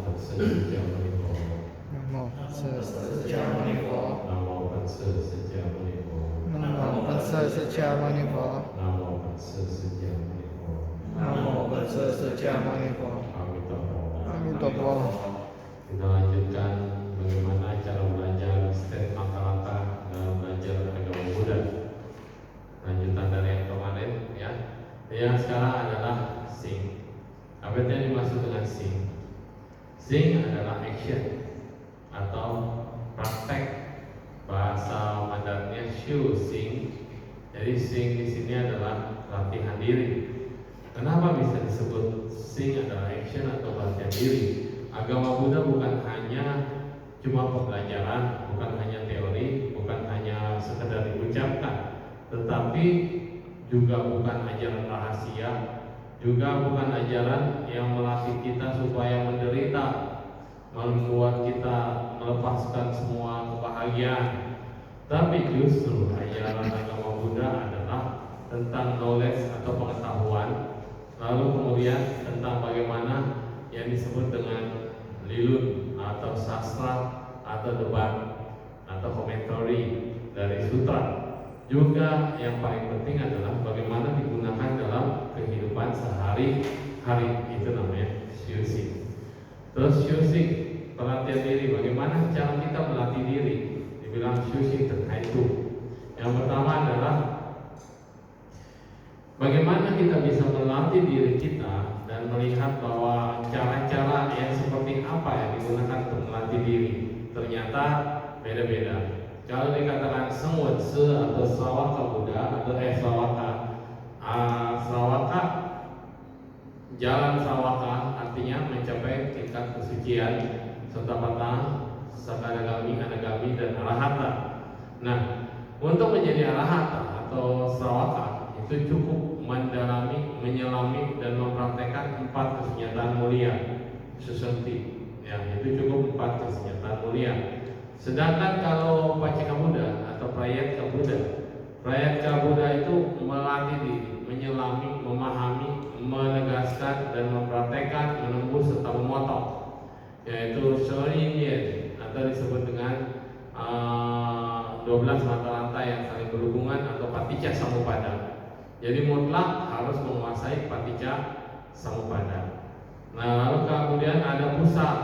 本师释迦牟尼佛。南无本师释迦牟尼佛。南无本师释迦牟尼佛。南无本师释迦牟尼佛。南无本师释迦牟尼佛。南无本师释迦牟尼佛。阿弥陀佛。 Kita lanjutkan bagaimana cara belajar step langkah-langkah dalam belajar agama Buddha. Lanjutan dari yang kemarin ya. Yang sekarang adalah sing. Apa yang dimaksud dengan sing? Sing adalah action atau praktek. Bahasa Mandarinnya shu sing. Jadi sing di sini adalah latihan diri. Kenapa bisa disebut sing adalah action atau latihan diri? Agama Buddha bukan hanya cuma pembelajaran, bukan hanya teori, bukan hanya sekedar diucapkan, tetapi juga bukan ajaran rahasia, juga bukan ajaran yang melatih kita supaya menderita, membuat kita melepaskan semua kebahagiaan. Tapi justru ajaran agama Buddha adalah tentang knowledge atau pengetahuan, lalu kemudian tentang bagaimana yang disebut dengan lilun atau sastra atau debat atau komentari dari sutra. Juga yang paling penting adalah bagaimana digunakan dalam kehidupan sehari-hari, itu namanya shusing. Terus shusing, pelatihan diri, bagaimana cara kita melatih diri? Dibilang shusing terkait itu. Yang pertama adalah bagaimana kita bisa melatih diri kita dan melihat bahwa cara-cara yang seperti apa yang digunakan untuk melatih diri ternyata beda-beda. Kalau dikatakan sengwet se atau sawaka Buddha atau sawaka, jalan sawaka artinya mencapai tingkat kesucian Sotapanna, Sakadagami, Anagami, dan Arahata. Nah, untuk menjadi Arahata atau sawaka itu cukup mendalami, menyelami, dan mempraktekkan 4 kesenjataan mulia susunti. Ya, itu cukup 4 kesenjataan mulia. Sedangkan kalau Pacika Buddha atau Prayetka Buddha itu melatih diri, menyelami, memahami, menegaskan, dan mempraktekkan, menembus serta memotong, yaitu Shorinyen atau disebut dengan 12 mata rantai yang saling berhubungan atau Paticca Samuppada. Jadi mutlak harus menguasai Paticca Samuppada. Nah, lalu kemudian ada pusat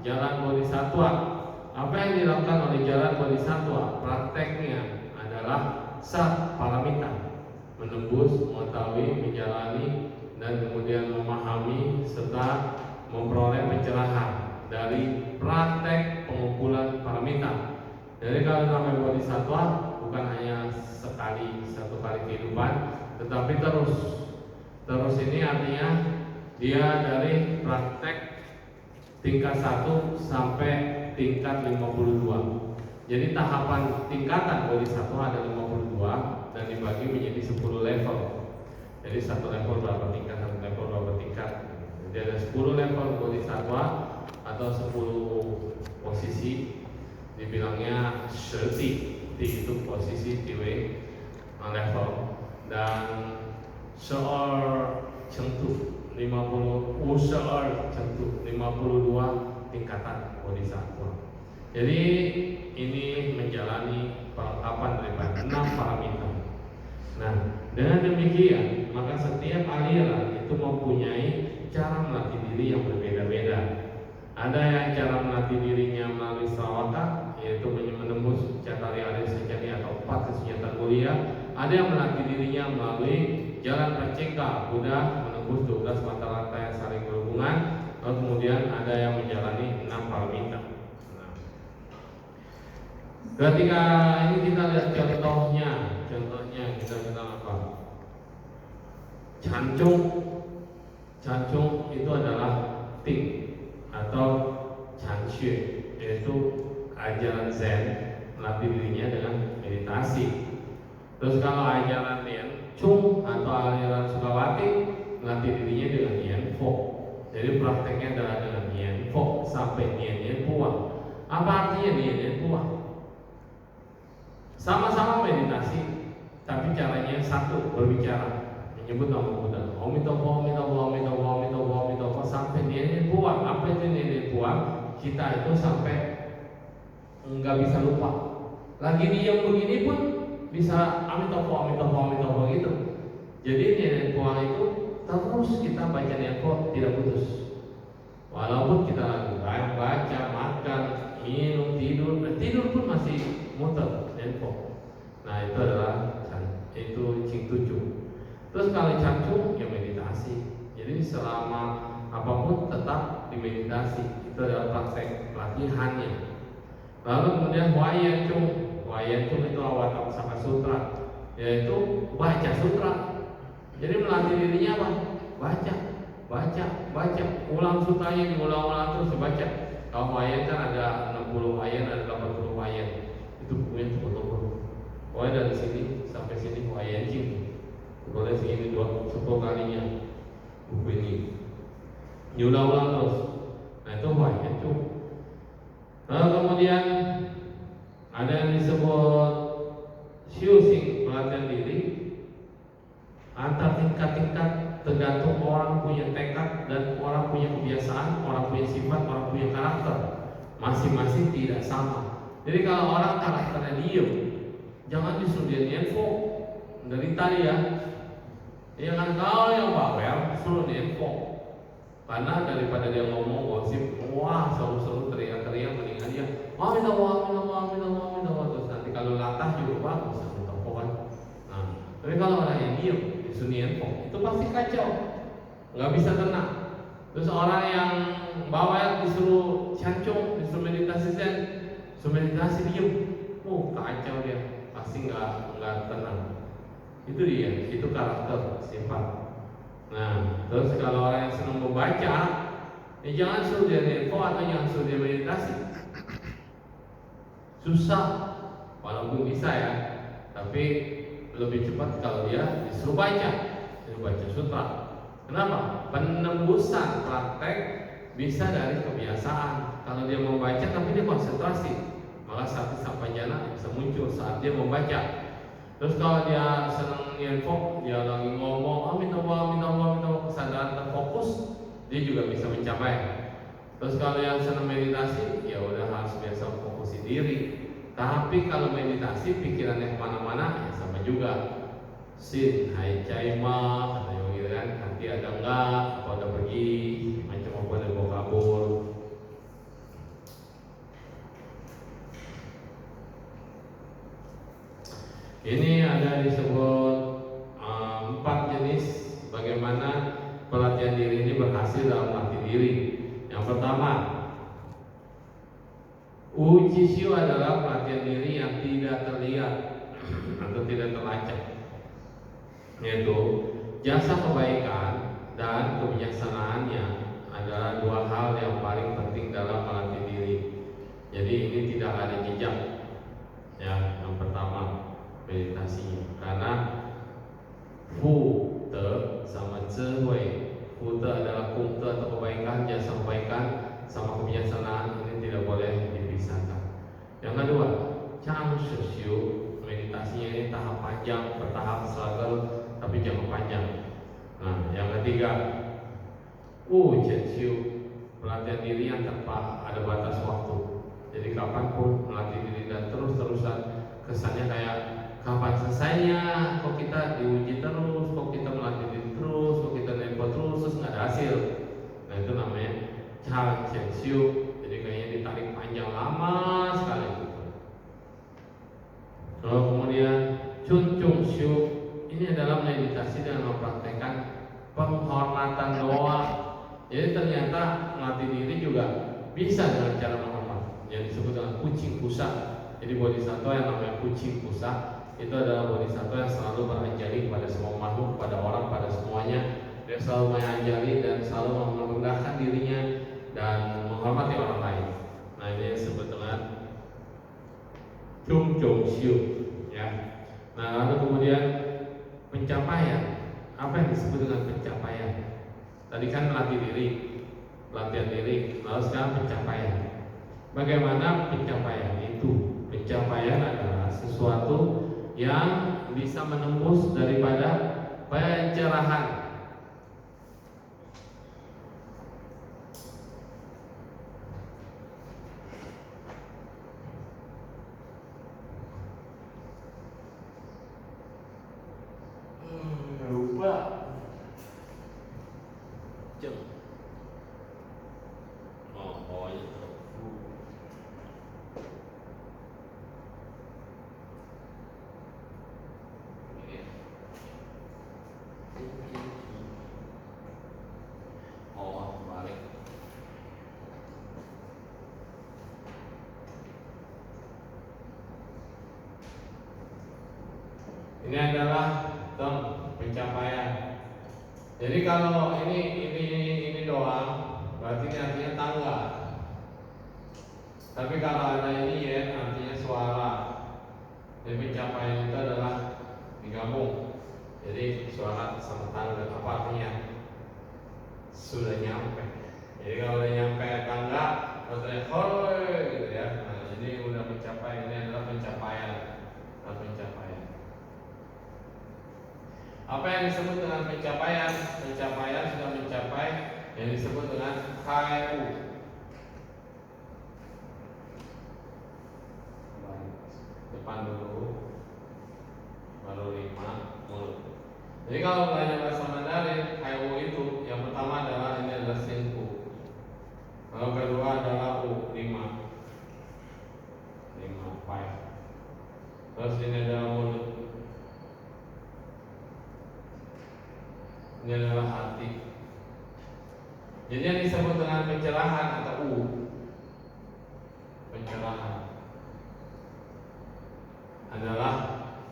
jalan bodhisattva. Apa yang dilakukan oleh jalan bodhisattva? Prakteknya adalah sat paramita, menembus, mengetahui, menjalani, dan kemudian memahami serta memperoleh pencerahan dari praktek pengumpulan paramita. Jadi kalau namanya bodhisattva bukan hanya satu kali kehidupan, tetapi terus ini artinya dia dari praktek tingkat 1 sampai tingkat 52. Jadi tahapan tingkatan bodhisattva ada 52 dan dibagi menjadi 10 level. Jadi satu level berapa tingkat, satu level berapa tingkat. Jadi ada 10 level bodhisattva atau 10 posisi. Dibilangnya sheti, itu posisi tiwe level, dan seor centu 50 useor centu 52 tingkatan bodhisattva. Jadi ini menjalani perlengkapan daripada 6 paramita. Nah, dengan demikian maka setiap aliran itu mempunyai cara melatih diri yang berbeda-beda. Ada yang cara melatih dirinya melalui srawaka, yaitu menembus catari aris secani atau 4 kesenjataan mulia. Ada yang melatih dirinya melalui jalan Pacceka Buddha, menembus 12 mata rantai yang saling berhubungan. Lalu kemudian ada yang menjalani 6 paramita. Nah, ketika ini kita lihat contohnya kita bilang apa? Cancung itu adalah ting atau Chanxue, yaitu ajaran Zen, melatih dirinya dengan meditasi. Terus kalau ajaran Lian Chung atau ajaran Sukawati, melatih dirinya dengan Nian Fo. Jadi prakteknya adalah dengan Nian Fo sampai Nian Puang. Apa artinya Nian Puang? Sama-sama meditasi, tapi caranya satu, berbicara, menyebut nama Buddha. Om Mitomo, Om Mitomo, Om Mitomo, Om Mitomo, Om Mitomo, sampai Nian Puang. Apa itu Nian Puang? buang, kita itu sampai nggak bisa lupa. Lagi diam begini pun bisa amin topo gitu. Jadi niat buang itu terus kita baca niat tidak putus. Walaupun kita lagi baca, makan, minum, tidur pun masih muter info. Nah itu adalah itu cing tujuh. Terus kalau cangcung ya meditasi. Jadi selama apapun tetap dimeditasi. Itu adalah praktek latihannya. Lalu kemudian Wayan Cung itu awat Saka Sutra, yaitu baca sutra. Jadi melatih dirinya apa? Baca, ulang sutranya diulang-ulang terus dibaca. Kalau wayan kan ada 60 wayan, ada 80 wayan. Itu bukunya tebel-tebel. Pokoknya dari sini sampai sini wayan cing. Boleh segini 10 kalinya buku ini. Diulang-ulang terus. Nah itu wayan cing. Lalu kemudian ada yang disebut Xiu-Xing, pelatihan diri. Antar tingkat-tingkat tergantung orang punya tekad dan orang punya kebiasaan, orang punya sifat, orang punya karakter. Masing-masing tidak sama. Jadi kalau orang karakternya diem, jangan disuruh dia info dari tadi ya. Ya kan, kalau yang bawel suruh dia info. Karena daripada dia ngomong gosip, wah seru-seru teriak-teriak, mendingan dia amin Allah. Terus nanti kalau latah juga bagus, kan. Nah, tapi kalau orang yang diem disuruh info, itu pasti kacau, nggak bisa tenang. Terus orang yang bawel disuruh cancung, disuruh meditasi zen, disuruh meditasi diem, kacau dia, pasti nggak tenang. Itu dia, itu karakter sifat. Nah, terus kalau orang yang senang membaca, jangan suruh dia info atau jangan suruh dia meditasi. Susah, walaupun bisa ya, tapi lebih cepat kalau dia disuruh baca sutra. Kenapa? Penembusan praktek bisa dari kebiasaan. Kalau dia membaca tapi dia konsentrasi, malah sati sampajana bisa muncul saat dia membaca. Terus kalau dia senang info, dia lagi ngomong amin Allah, kesadaran terfokus, dia juga bisa mencapai. Terus kalau yang senang meditasi, ya udah harus biasa fokusin diri. Tapi kalau meditasi pikirannya kemana-mana, ya sama juga. Sin, hai caima, kata yang gitu kan, nanti ada enggak, atau ada pergi, macam apa ada bawa kabur. Ini ada disebut 4 jenis bagaimana pelatihan diri ini berhasil dalam melatih diri. Yang pertama, Uchi-Shiu adalah pelatihan diri yang tidak terlihat atau tidak terlacak, yaitu jasa kebaikan dan kebijaksanaannya adalah 2 hal yang paling penting dalam melatih diri. Jadi ini tidak ada jejak. Ya, yang pertama meditasinya, karena Fu Te sama Zhe Hui. Fu Te adalah Kung Te atau kebaikan, jasa kebaikan, sama kebijaksanaan ini tidak boleh dipisahkan. Yang kedua, Chang Shi Xiu, meditasinya ini tahap panjang, bertahap struggle tapi jangka panjang. Nah, yang ketiga, Wu Chen Xiu, pelatihan diri yang tanpa ada batas waktu. Jadi kapanpun melatih diri dan terus-terusan, kesannya kayak kapan selesainya, kok kita diuji terus, kok kita melatih diri terus, kok kita nempo terus nggak ada hasil. Nah itu namanya Chang Chen Xiu. Jadi kayaknya ditarik panjang lama sekali gitu. Lalu kemudian Chun Chung Xiu, ini adalah meditasi dengan mempraktekkan penghormatan doa. Jadi ternyata melatih diri juga bisa dengan cara menghormat, yang disebut dengan kucing pusa. Jadi bodhisattva yang namanya kucing pusa itu adalah bodhisattva yang selalu beranjali kepada semua makhluk, pada orang, pada semuanya. Dia selalu menganjali dan selalu merendahkan dirinya dan menghormati orang lain. Nah ini disebut dengan Chung Chung Xiu, ya. Nah lalu kemudian pencapaian. Apa yang disebut dengan pencapaian? Tadi kan melatih diri, latihan diri, lalu sekarang pencapaian. Bagaimana pencapaian itu? Pencapaian adalah sesuatu yang bisa menembus daripada pencerahan. Lupa. Jeng. Oh itu. Ini. Oh, balik. Ini adalah pencapaian. Jadi kalau ini doang, berarti ini artinya tangga. Tapi kalau ada ini ya, artinya suara. Jadi pencapaian itu adalah digabung. Jadi suara sama tangga apa artinya? Sudah nyampe. Jadi kalau udah nyampe tangga, terus hoi gitu ya. Nah, jadi udah mencapai, ini adalah pencapaian. Pencapaian. Apa yang disebut dengan pencapaian? Pencapaian sudah mencapai yang disebut dengan KU. Depan dulu, baru 5 mulut. Jadi kalau belajar bahasa Mandarin, KU itu yang pertama adalah ini adalah sinku. Lalu kedua adalah U 5, 5. Terus ini adalah mulut. Ini adalah hati. Jadi yang disebut dengan pencerahan atau U, pencerahan adalah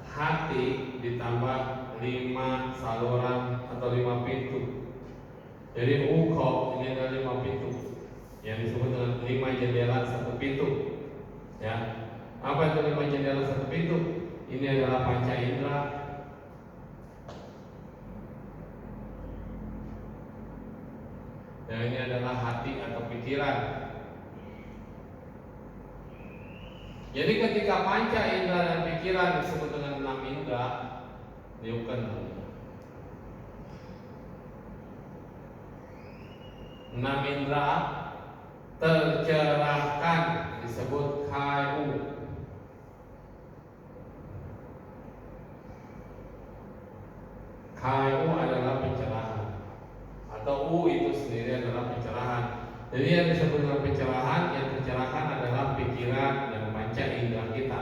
hati ditambah 5 saluran atau 5 pintu. Jadi uko ini adalah 5 pintu yang disebut dengan 5 jendela 1 pintu. Ya, apa itu 5 jendela 1 pintu? Ini adalah panca indera. Dan ini adalah hati atau pikiran. Jadi ketika panca indera dan pikiran disebut dengan 6 indera, diukan 6 indera tercerahkan disebut KU. KU adalah pencerahan. Atau U itu sendiri adalah pencerahan. Jadi yang disebut dengan pencerahan, yang tercerahkan adalah pikiran dan panca indera kita.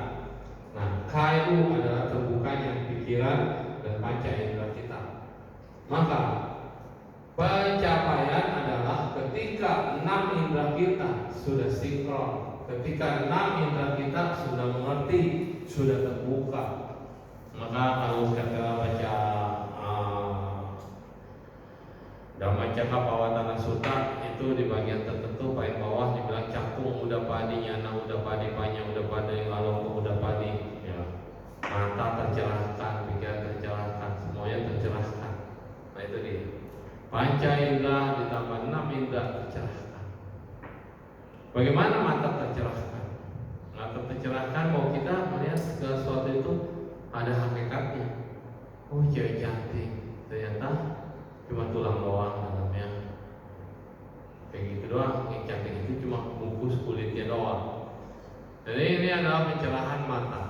Nah, KU adalah terbukanya pikiran dan panca indera kita. Maka pencapaian adalah ketika 6 indera kita sudah sinkron, ketika 6 indera kita sudah mengerti, sudah terbuka. Maka kalau kita baca Dhammacakkappavattana Sutta itu di bagian tertentu paling bawah dibilang cakung udah padi, nyana udah padi, panya udah padi, aloko udah padi, ya. Mata tercerahkan, pikiran tercerahkan, semuanya tercerahkan. Nah itu dia. Panca indera ditambah 6 indera tercerahkan. Bagaimana mata tercerahkan? Mata tercerahkan bahwa kita melihat segala sesuatu itu ada hakikatnya. Oh cewek cantik, ternyata cuma tulang doang dalamnya. Kayak gitu doang, yang cantik itu cuma bungkus kulitnya doang. Jadi ini adalah pencerahan mata.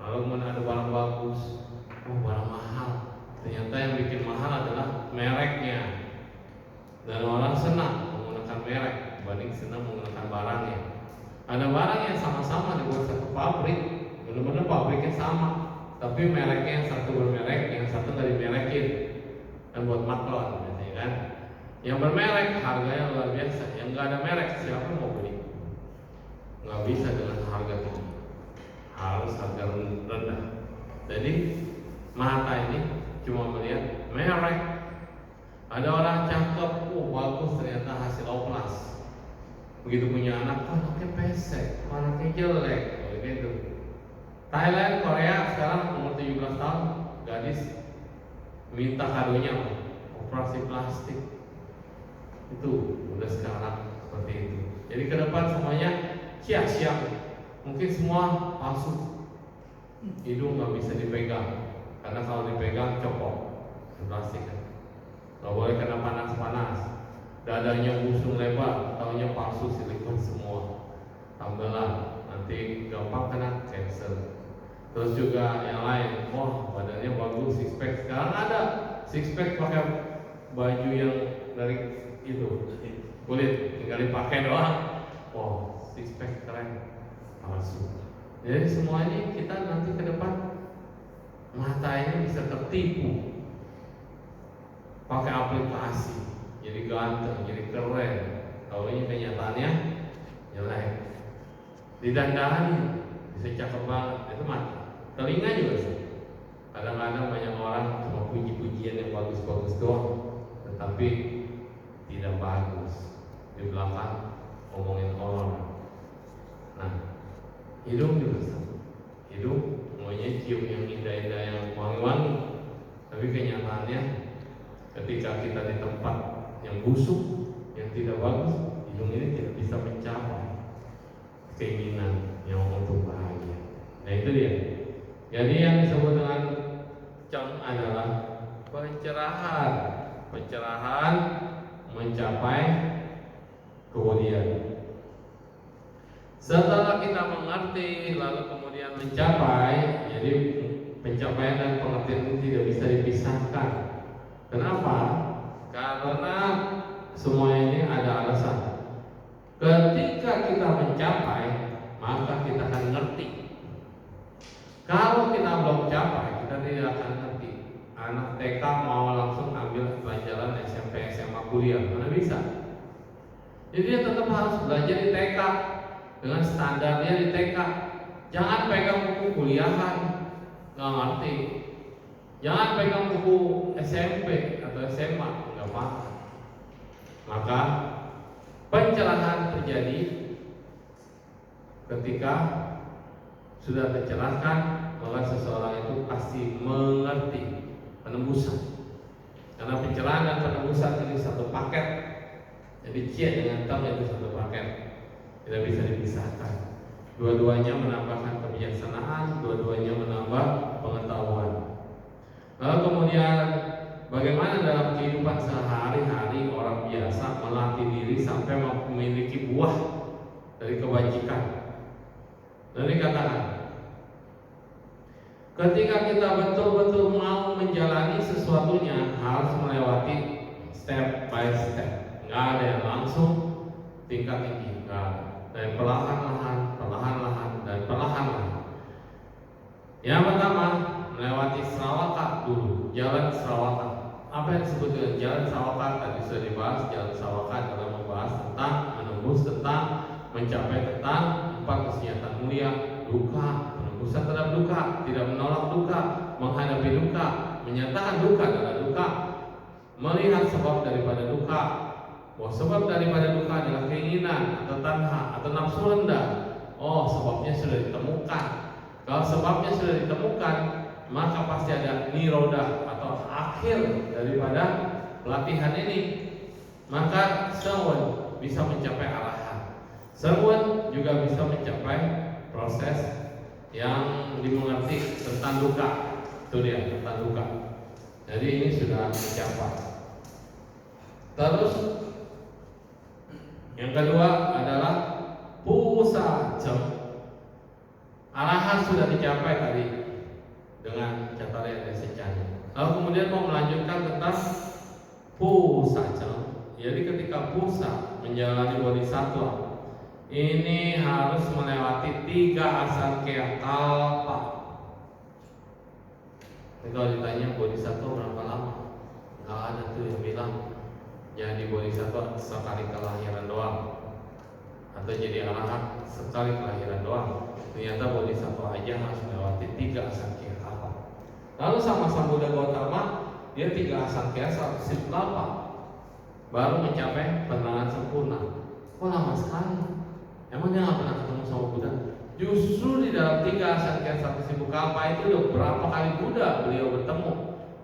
Lalu kemudian ada barang bagus, oh barang mahal. Ternyata yang bikin mahal adalah mereknya. Dan orang senang menggunakan merek dibanding senang menggunakan barangnya. Ada barang yang sama-sama dibuat satu pabrik, benar-benar pabriknya sama, tapi mereknya yang satu bermerek, yang satu nggak dimerekin. Dan buat maklon, biasanya kan. Yang bermerek harganya luar biasa. Yang nggak ada merek siapa mau beli? Nggak bisa dengan harga tinggi, harus harga rendah. Jadi mata ini cuma melihat merek. Ada orang cakep, bagus, ternyata hasil oplas. Begitu punya anak, anaknya pesek, anaknya jelek, begitu. Thailand, Korea sekarang umur 17 tahun, gadis minta kadonya operasi plastik. Itu udah sekarang seperti itu. Jadi ke depan semuanya siap-siap. Mungkin semua palsu. Hidung nggak bisa dipegang, karena kalau dipegang copot plastik kan. Nggak boleh kena panas-panas. Dadanya busung lebar, taunya palsu silikon semua. Tambelan, nanti gampang kena cancer. Terus juga yang lain, wah badannya bagus, six pack. Sekarang ada six pack pakai baju yang dari itu kulit, tinggal dipakai doang. Wah, six pack keren, palsu. Jadi semua ini kita nanti ke depan mata ini bisa tertipu pakai aplikasi, jadi ganteng, jadi keren. Kalau ini kenyataannya jelek. Didandani bisa cakep banget, itu mata. Telinga juga sih. Kadang-kadang banyak orang cuma puji-pujian yang bagus-bagus doang, tetapi tidak bagus. Di belakang ngomongin orang. Nah, hidung juga sama. Hidung maunya cium yang indah-indah, yang wangi-wangi. Tapi kenyataannya ketika kita di tempat yang busuk, yang tidak bagus, hidung ini tidak bisa mencapai keinginan yang untuk bahagia. Nah itu dia. Jadi yang disebut dengan ceng adalah pencerahan. Pencerahan mencapai kemudian. Setelah kita mengerti lalu kemudian mencapai, jadi pencapaian dan pengertian ini tidak bisa dipisahkan. Kenapa? Karena semua ini ada alasan. Ketika kita mencapai, maka kita akan ngerti. Kalau kita belum capai, kita tidak akan ngerti. Anak TK mau langsung ambil pelajaran SMP, SMA, kuliah, mana bisa? Jadi dia tetap harus belajar di TK dengan standarnya di TK. Jangan pegang buku kuliahan, nggak ngerti. Jangan pegang buku SMP atau SMA, nggak paham. Maka pencerahan terjadi ketika sudah tercerahkan, maka seseorang itu pasti mengerti penembusan. Karena pencerahan dan penembusan ini satu paket. Jadi C dengan T itu satu paket, tidak bisa dipisahkan. Dua-duanya menambahkan kebijaksanaan, dua-duanya menambah pengetahuan. Lalu kemudian bagaimana dalam kehidupan sehari-hari orang biasa melatih diri sampai memiliki buah dari kebajikan. Dan dikatakan, ketika kita betul-betul mau menjalani sesuatunya harus melewati step by step. Nggak ada yang langsung tingkat tinggi, nggak ada. Dari perlahan-lahan, dan perlahan-lahan. Yang pertama, melewati Sarawaka dulu, jalan Sarawaka. Apa yang disebut dengan jalan Sarawaka? Tadi sudah dibahas. Jalan Sarawaka adalah membahas tentang menembus, tentang mencapai, tentang 4 kesenjangan mulia, duka, penembusan terhadap duka, tidak menolak duka, menghadapi duka, menyatakan duka adalah duka, melihat sebab daripada duka. Oh, sebab daripada duka adalah keinginan atau tanha atau nafsu rendah. Oh, sebabnya sudah ditemukan. Kalau sebabnya sudah ditemukan, maka pasti ada niroda atau akhir daripada pelatihan ini. Maka sewen bisa mencapai arahan. Sewen juga bisa mencapai proses yang dimengerti tentang duka. Itu dia, tentang duka. Jadi ini sudah mencapai. Terus yang kedua adalah pusacem. Arahan sudah dicapai tadi dengan catatan yang secari. Lalu kemudian mau melanjutkan tentang pusacem. Jadi ketika pusa menjalani bodhisattva, ini harus melewati 3 asankya kalpa. Kalau ditanya bodhisattva berapa lama, nggak ada tuh yang bilang jadi bodhisattva sekali kelahiran doang, atau jadi arahat sekali kelahiran doang. Ternyata bodhisattva aja harus melewati 3 asankya kalpa. Lalu sama Sambuddha Gautama, dia 3 asankya 110 kalpa baru mencapai penerangan sempurna. Kok lama sekali? Emang dia nggak pernah ketemu sama Buddha? Justru di dalam 3 asankya 1.000 kalpa itu udah berapa kali Buddha beliau bertemu,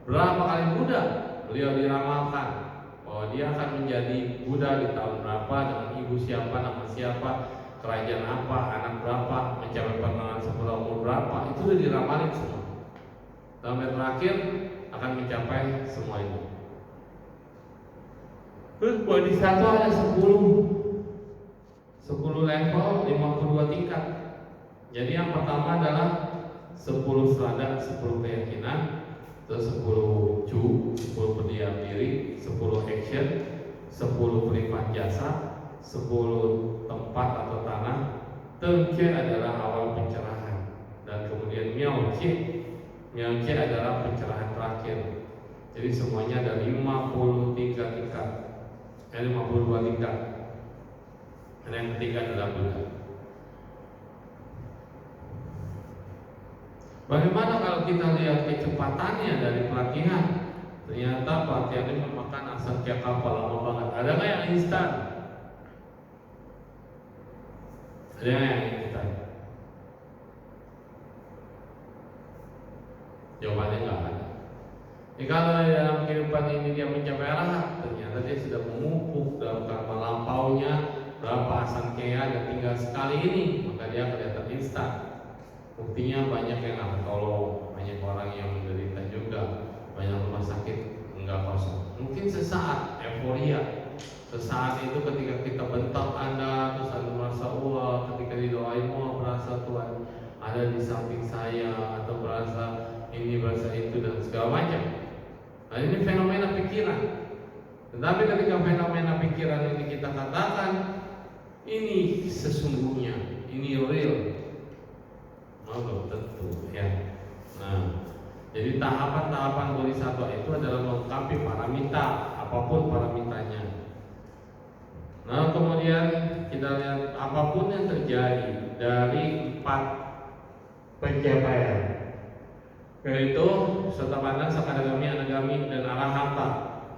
berapa kali Buddha beliau diramalkan bahwa dia akan menjadi Buddha di tahun berapa, dengan ibu siapa, nama siapa, kerajaan apa, anak berapa, mencapai penerangan sempurna umur berapa, itu udah diramalin semua. Sampai terakhir akan mencapai semua itu. Terus bodhisattva ada 10 level, 52 tingkat. Jadi yang pertama adalah 10 selada, 10 keyakinan, terus 10 cu, 10 berdiam diri, 10 action, 10 pelipat jasa, 10 tempat atau tanah. Tengke adalah awal pencerahan, dan kemudian miauci adalah pencerahan terakhir. Jadi semuanya ada 53 tingkat, 52 tingkat. Dan yang ketiga adalah Buddha. Bagaimana kalau kita lihat kecepatannya dari pelatihan? Ternyata pelatihan ini memakan asal kapal lama banget. Ada nggak yang instan? Ada nggak yang instan? Jawabannya nggak ada. Kalau dalam kehidupan ini dia mencapai arahat, ternyata dia sudah memupuk dalam karma lampaunya berapa asankaya dan tinggal sekali ini, maka dia kelihatan instan. Buktinya banyak yang akan tolong, banyak orang yang menderita juga, banyak rumah sakit enggak kosong. Mungkin sesaat euforia, sesaat itu ketika kita bentak Anda, terus Anda merasa wah, ketika didoain wah berasa Tuhan ada di samping saya, atau berasa ini berasa itu dan segala macam. Nah ini fenomena pikiran. Tetapi ketika fenomena pikiran ini kita katakan ini sesungguhnya, ini real, belum tentu ya. Nah, jadi tahapan-tahapan bodhisattva itu adalah melengkapi paramita, apapun paramitanya. Nah, kemudian kita lihat apapun yang terjadi dari 4 pencapaian, yaitu Sotapanna, Sakadagami, Anagami, dan Arahata,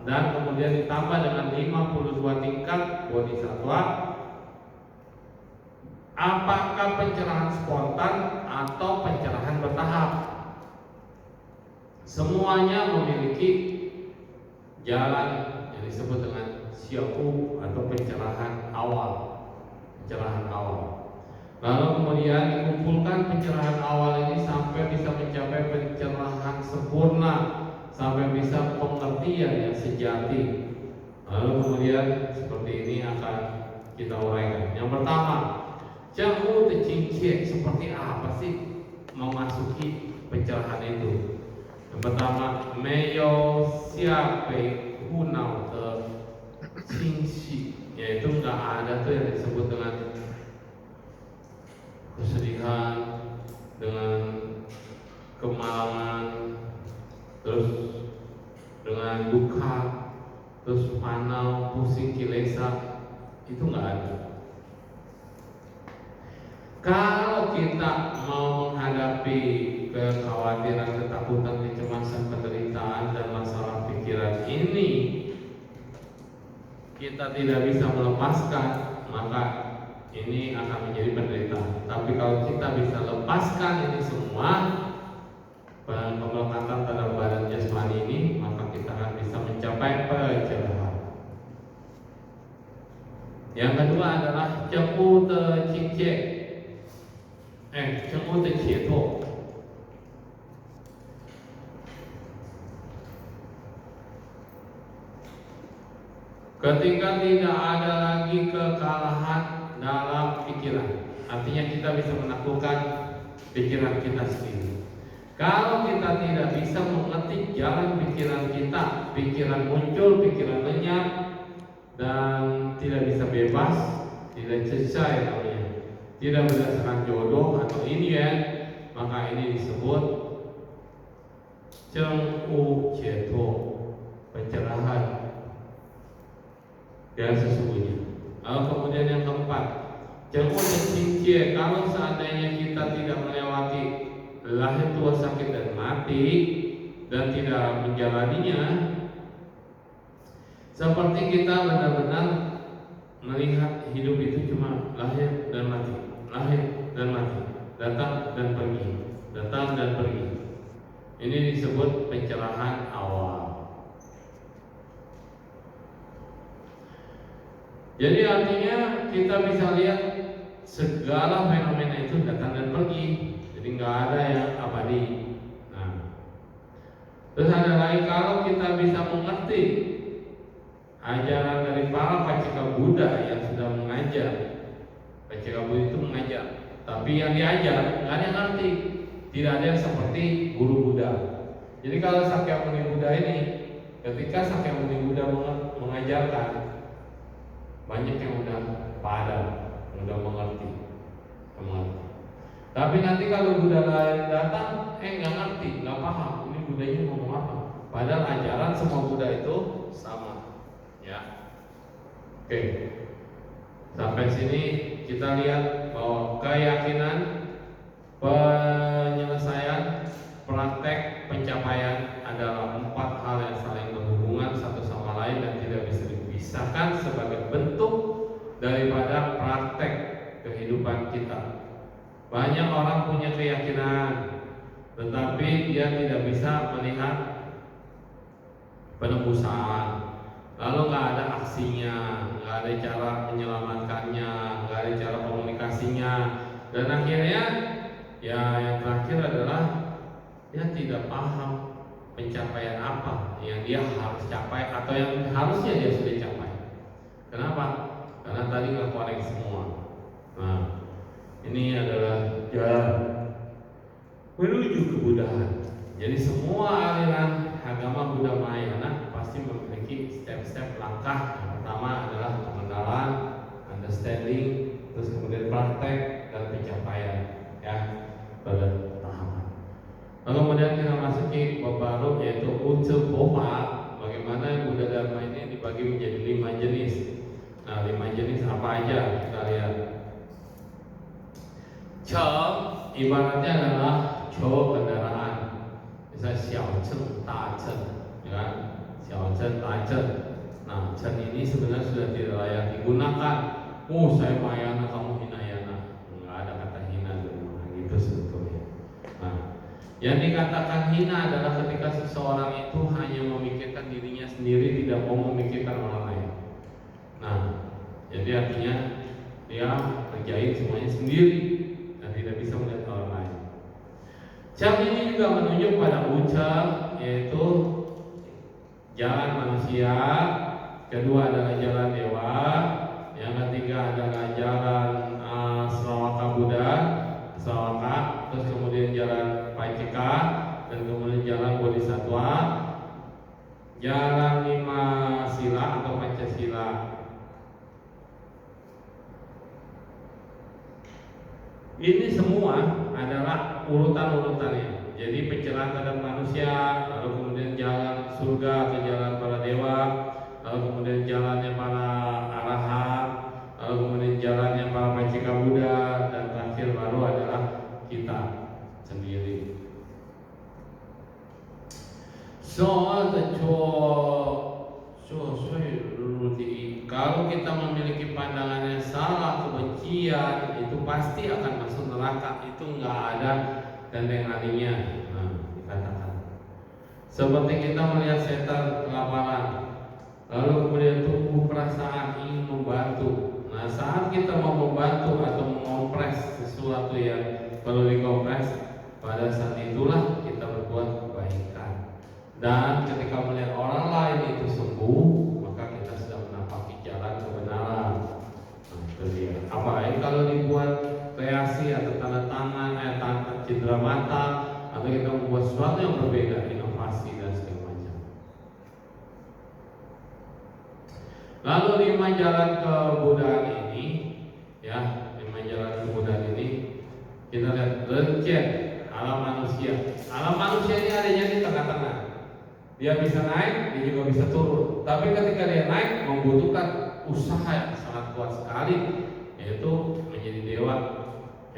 dan kemudian ditambah dengan 52 tingkat bodhisattva. Apakah pencerahan spontan atau pencerahan bertahap? Semuanya memiliki jalan yang disebut dengan xiaohu atau pencerahan awal. Pencerahan awal. Lalu kemudian dikumpulkan pencerahan awal ini sampai bisa mencapai pencerahan sempurna, sampai bisa pengertian yang sejati. Lalu kemudian seperti ini akan kita uraikan. Yang pertama, Janghu Tecingcie, seperti apa sih memasuki pencerahan itu? Yang pertama, Meyo Siape Hunau Te Cingxi, yaitu nggak ada tuh yang disebut dengan kesedihan, dengan kemalangan, terus dengan duka, terus panau, pusing, kilesa, itu nggak ada. Kalau kita mau menghadapi kekhawatiran, ketakutan, kecemasan, penderitaan, dan masalah pikiran ini, kita tidak bisa melepaskan, maka ini akan menjadi penderitaan. Tapi kalau kita bisa lepaskan ini semua, pemelekatan terhadap badan jasmani ini, maka kita akan bisa mencapai pencerahan. Yang kedua adalah Janghu Tecingcie, Janghu Tecietuo. Ketika tidak ada lagi kekalahan dalam pikiran, artinya kita bisa menaklukkan pikiran kita sendiri. Kalau kita tidak bisa mengetik jalan pikiran kita, pikiran muncul, pikiran lenyap, dan tidak bisa bebas, tidak selesai namanya, tidak berdasarkan jodoh atau ini ya, maka ini disebut Zhenghu Jietuo, pencerahan yang sesungguhnya. Lalu kemudian yang keempat, Janghu Tecingcie, kalau seandainya kita tidak melewati lahir, tua, sakit, dan mati, dan tidak menjalaninya, seperti kita benar-benar melihat hidup itu cuma lahir dan mati, lahir dan mati, datang dan pergi, datang dan pergi. Ini disebut pencerahan awal. Jadi artinya kita bisa lihat segala fenomena itu datang dan pergi. Jadi nggak ada yang abadi. Nah, terus ada lagi, kalau kita bisa mengerti ajaran dari para Paceka Buddha yang sudah mengajar. Paceka Buddha itu mengajar, tapi yang diajar nggak ada yang ngerti. Tidak ada yang seperti guru Buddha. Jadi kalau Sakyamuni Buddha ini, ketika Sakyamuni Buddha mengajarkan, banyak yang udah paham, udah mengerti. Tapi nanti kalau Buddha lain datang, nggak ngerti, nggak paham, ini Buddhanya ngomong apa. Padahal ajaran semua Buddha itu sama, ya. Oke, sampai sini kita lihat bahwa keyakinan, penyelesaian, praktek, pencapaian adalah 4 hal yang saling berhubungan satu sama lain dan tidak bisa dipisahkan sebagai bentuk daripada praktek kehidupan kita. Banyak orang punya keyakinan, tetapi dia tidak bisa melihat penembusan. Lalu nggak ada aksinya, nggak ada cara menyelamatkannya, nggak ada cara komunikasinya, dan akhirnya ya yang terakhir adalah dia tidak paham pencapaian apa yang dia harus capai atau yang harusnya dia sudah capai. Kenapa? Karena tadi nggak connect semua. Nah, ini adalah jalan menuju kebudahan. Jadi semua aliran agama Buddha Mahayana pasti memiliki step-step langkah. Yang pertama adalah pengenalan, understanding, terus kemudian praktek dan pencapaian, ya, pada tahapan. Lalu kemudian kita masuki bab baru yaitu Ucul Bopa. Bagaimana Buddha Dharma ini dibagi menjadi 5 jenis. Nah, 5 jenis apa aja kita lihat. Cheng ibaratnya adalah kendaraan. Misalnya xiao cheng, da cheng, ya kan? Xiao cheng, da cheng. Nah, cheng ini sebenarnya sudah tidak layak digunakan. Oh, saya mayana, kamu hinayana. Enggak ada kata hina di rumah gitu sebetulnya. Nah, yang dikatakan hina adalah ketika seseorang itu hanya memikirkan dirinya sendiri, tidak mau memikirkan orang lain. Nah, jadi artinya dia kerjain semuanya sendiri dan tidak bisa melihat orang lain. Cam ini juga menunjuk pada ucap, yaitu jalan manusia. Kedua adalah jalan dewa. Yang ketiga adalah jalan Srawaka Buddha, Srawaka. Terus kemudian jalan Paicika, dan kemudian jalan Bodhisattva. Jalan 5 sila atau Pancasila. Ini semua adalah urutan-urutannya. Jadi pencerahan terhadap manusia, lalu kemudian jalan surga ke jalan para dewa, lalu kemudian jalannya para arahat, lalu kemudian jalannya para Paicika Buddha, dan terakhir baru adalah kita sendiri. Kalau kita memiliki pandangan yang salah, kebencian, itu pasti akan masuk neraka. Itu nggak ada gandengannya. Nah, dikatakan seperti kita melihat setan kelaparan, lalu kemudian tumbuh perasaan ingin membantu. Nah, saat kita mau membantu atau mengompres sesuatu yang perlu dikompres, pada saat itulah kita berbuat kebaikan. Dan ketika melihat orang lain itu sembuh, maka kita sudah menapaki jalan kebenaran. Nah, itu dia. Apalagi kalau dibuat kreasi atau tanda tangan, tanda cindera mata, atau kita membuat sesuatu yang berbeda, inovasi dan segala macam. Lalu 5 jalan kebudayaan ini, ya, 5 jalan kebudayaan ini kita lihat lencet alam manusia. Alam manusia ini adanya di tengah-tengah. Dia bisa naik, dia juga bisa turun. Tapi ketika dia naik membutuhkan usaha yang sangat kuat sekali, yaitu menjadi dewa.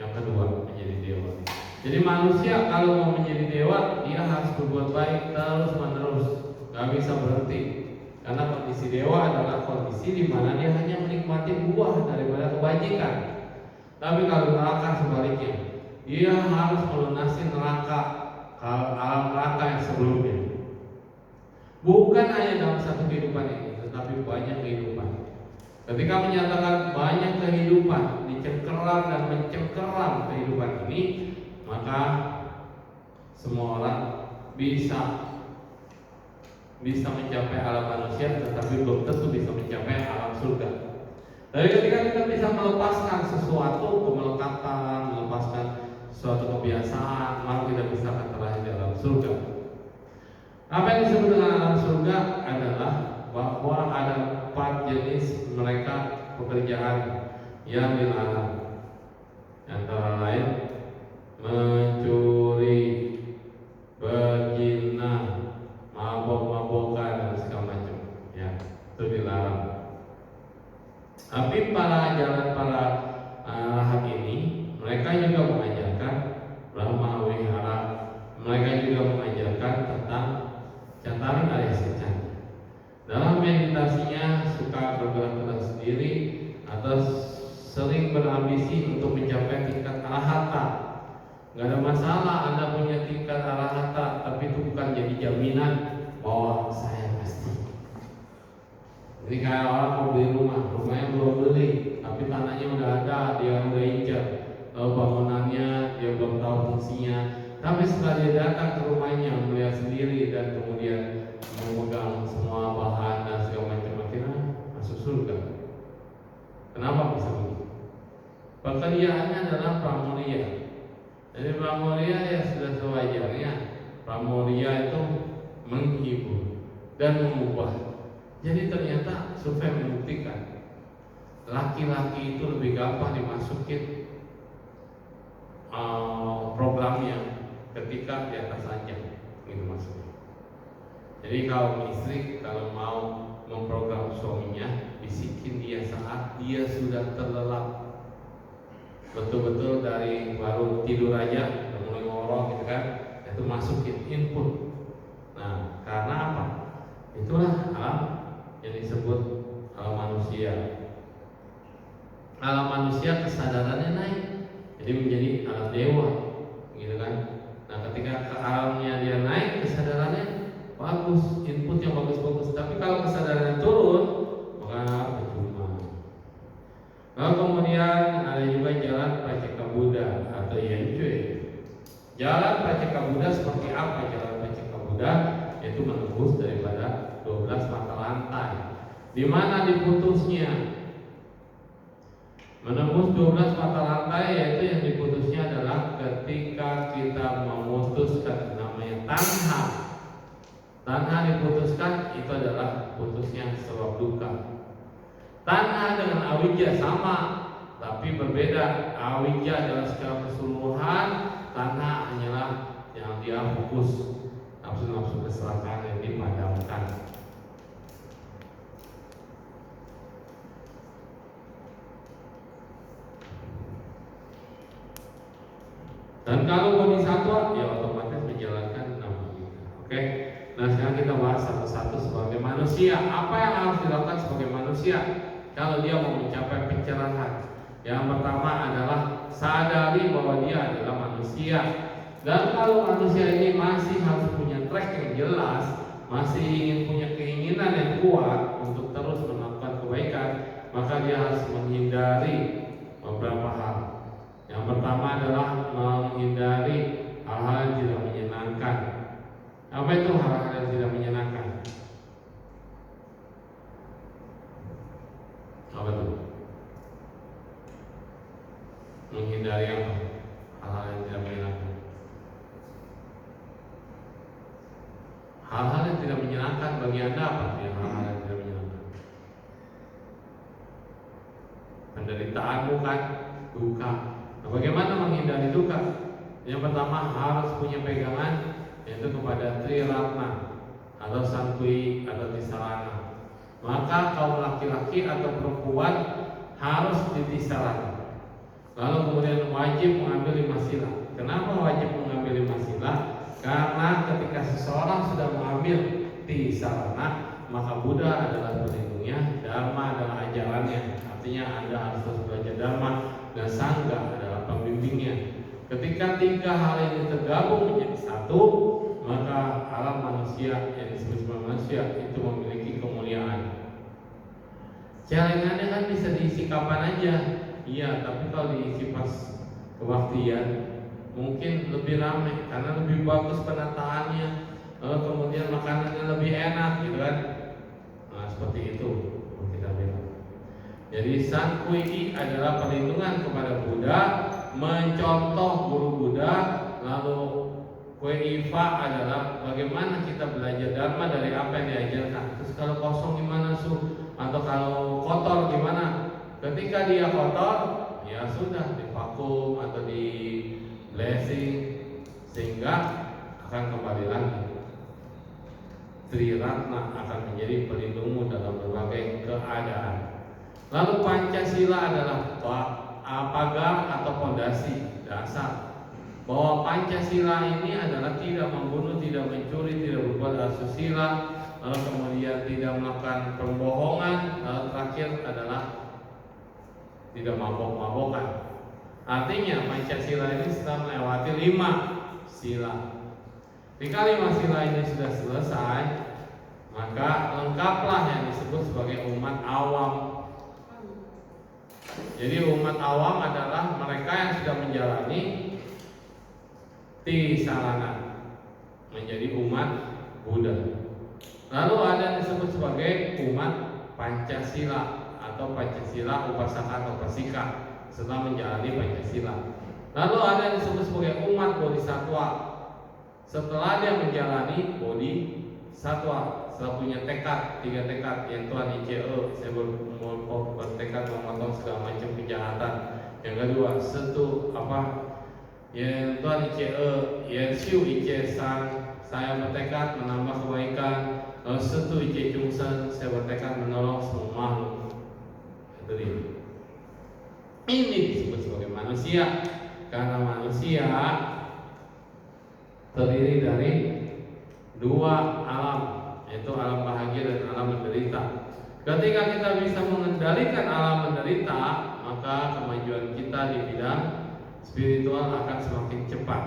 Yang kedua, menjadi dewa. Jadi manusia kalau mau menjadi dewa, dia harus berbuat baik terus menerus, gak bisa berhenti. Karena kondisi dewa adalah kondisi di mana dia hanya menikmati buah daripada kebajikan. Tapi kalau neraka sebaliknya, dia harus melunasi neraka, alam neraka yang sebelumnya. Bukan hanya dalam satu kehidupan ini, tetapi banyak kehidupan. Ketika menyatakan banyak kehidupan, dicengkeram dan mencengkeram kehidupan ini, maka semua orang bisa mencapai alam manusia, tetapi belum tentu bisa mencapai alam surga. Tapi ketika kita bisa melepaskan sesuatu kemelekatan, melepaskan suatu kebiasaan, maka kita tidak bisa terlahir di alam surga. Apa yang disebut dengan alam surga adalah bahwa ada 4 jenis mereka pekerjaan yang dilarang, antara lain mencuri, berzina, mabok-mabokan dan segala macam, ya, itu dilarang. Tapi para rahab ini, mereka juga mengajarkan Brahma Wihara, mereka juga mengajarkan tentang Cantari alias kecantikan. Dalam meditasinya suka bergerak-gerak sendiri atau sering berambisi untuk mencapai tingkat arahata. Gak ada masalah Anda punya tingkat arahata, tapi itu bukan jadi jaminan bahwa saya pasti. Jadi kayak orang mau beli rumahnya belum beli, tapi tanahnya udah ada, dia udah incar, lalu bangunannya dia belum tahu fungsinya. Tapi setelah dia datang ke rumahnya, melihat sendiri dan kemudian memegang semua bahan dan segala macam, akhirnya masuk surga. Kenapa bisa begitu? Pekerjaannya adalah pramuria. Jadi pramuria ya sudah sewajarnya. Pramuria itu menghibur dan mengubah. Jadi ternyata survei membuktikan laki-laki itu lebih gampang dimasukin programnya ketika di atas ranjang, gitu maksudnya. Jadi kalau istri kalau mau memprogram suaminya, bisikin dia saat dia sudah terlelap, betul-betul dari baru tidur aja udah mulai ngorok gitu kan, itu masukin input. Nah, karena apa? Itulah alam yang disebut alam manusia. Alam manusia kesadarannya naik, jadi menjadi alam dewa, gitu kan. Nah, ketika ke alamnya dia naik, kesadarannya bagus, input yang bagus-bagus. Tapi kalau kesadarannya turun, maka percuma. Lalu kemudian ada juga jalan Paceka Buddha atau Yencue. Jalan Paceka Buddha seperti apa jalan Paceka Buddha? Yaitu menembus daripada 12 mata rantai. Di mana diputusnya? Menembus 12 mata rantai, yaitu yang diputusnya adalah ketika kita memutuskan, namanya tanha. Tanha diputuskan, itu adalah putusnya sebab duka. Tanha dengan awija sama, tapi berbeda. Awija adalah secara keseluruhan, tanha hanyalah yang dia fokus nafsu-nafsu keserakahan yang dipadamkan. Dan kalau bodhisattva ya otomatis menjalankan nama kita. Oke. Nah, sekarang kita bahas satu-satu sebagai manusia. Apa yang harus dilakukan sebagai manusia kalau dia mau mencapai pencerahan? Yang pertama adalah sadari bahwa dia adalah manusia. Dan kalau manusia ini masih harus punya track yang jelas, masih ingin punya keinginan yang kuat untuk terus melakukan kebaikan, maka dia harus menghindari beberapa hal. Yang pertama adalah menghindari hal-hal yang tidak menyenangkan. Apa itu hal-hal yang tidak menyenangkan? Apa itu? Menghindari apa? Hal-hal yang tidak menyenangkan. Hal-hal yang tidak menyenangkan bagi Anda apa? Hal-hal yang tidak menyenangkan. Penderitaan bukan, duka. Nah, bagaimana menghindari duka? Yang pertama harus punya pegangan, yaitu kepada Triratna atau Sankui atau Tisarana. Maka kaum laki-laki atau perempuan harus ditisarana. Lalu kemudian wajib mengambil 5 sila. Kenapa wajib mengambil 5 sila? Karena ketika seseorang sudah mengambil tisarana, maka Buddha adalah pelindungnya, Dharma adalah ajarannya. Artinya Anda harus terus belajar Dharma, dan Sangha adalah pembimbingnya. Ketika 3 hal ini tergabung menjadi satu, maka alam manusia yang disebut sebagai manusia itu memiliki kemuliaan. Celengannya kan bisa diisi kapan aja, iya, tapi kalau diisi pas kebaktian mungkin lebih ramai karena lebih bagus penataannya, kemudian makanannya lebih enak, gitu kan? Nah, seperti itu kita bilang. Jadi Sankui adalah perlindungan kepada Buddha, mencontoh guru Buddha, lalu Iva adalah bagaimana kita belajar dharma dari apa yang diajarkan. Terus kalau kosong gimana atau kalau kotor gimana? Ketika dia kotor, ya sudah divakum atau di blessing sehingga akan kembali lagi. Tri Ratna akan menjadi pelindungmu dalam berbagai keadaan. Lalu Pancasila adalah pagar atau fondasi dasar bahwa Pancasila ini adalah tidak membunuh, tidak mencuri, tidak berbuat asusila, lalu kemudian tidak melakukan pembohongan, lalu terakhir adalah tidak mabok-mabokan. Artinya Pancasila ini sudah melewati 5 sila. Jika 5 sila ini sudah selesai, maka lengkaplah yang disebut sebagai umat awam. Jadi umat awam adalah mereka yang sudah menjalani Tisarana, menjadi umat Buddha. Lalu ada yang disebut sebagai umat Pancasila atau Pancasila upasaka atau pasika setelah menjalani Pancasila. Lalu ada yang disebut sebagai umat Bodhisattva setelah dia menjalani Bodhisattva, setelah punya tekad, 3 tekad yang Tuhan ICE, saya bertekad memotong segala macam kejahatan. Yang kedua, yang Tuhan ICE, yang Siu ICE Sang, saya bertekad menambah kebaikan. Lalu setu ICE Jungsen, saya bertekad menolong semua makhluk. Itu dia. Ini disebut sebagai manusia, karena manusia terdiri dari 2 alam, yaitu alam bahagia dan alam menderita. Ketika kita bisa mengendalikan alam menderita, maka kemajuan kita di bidang spiritual akan semakin cepat.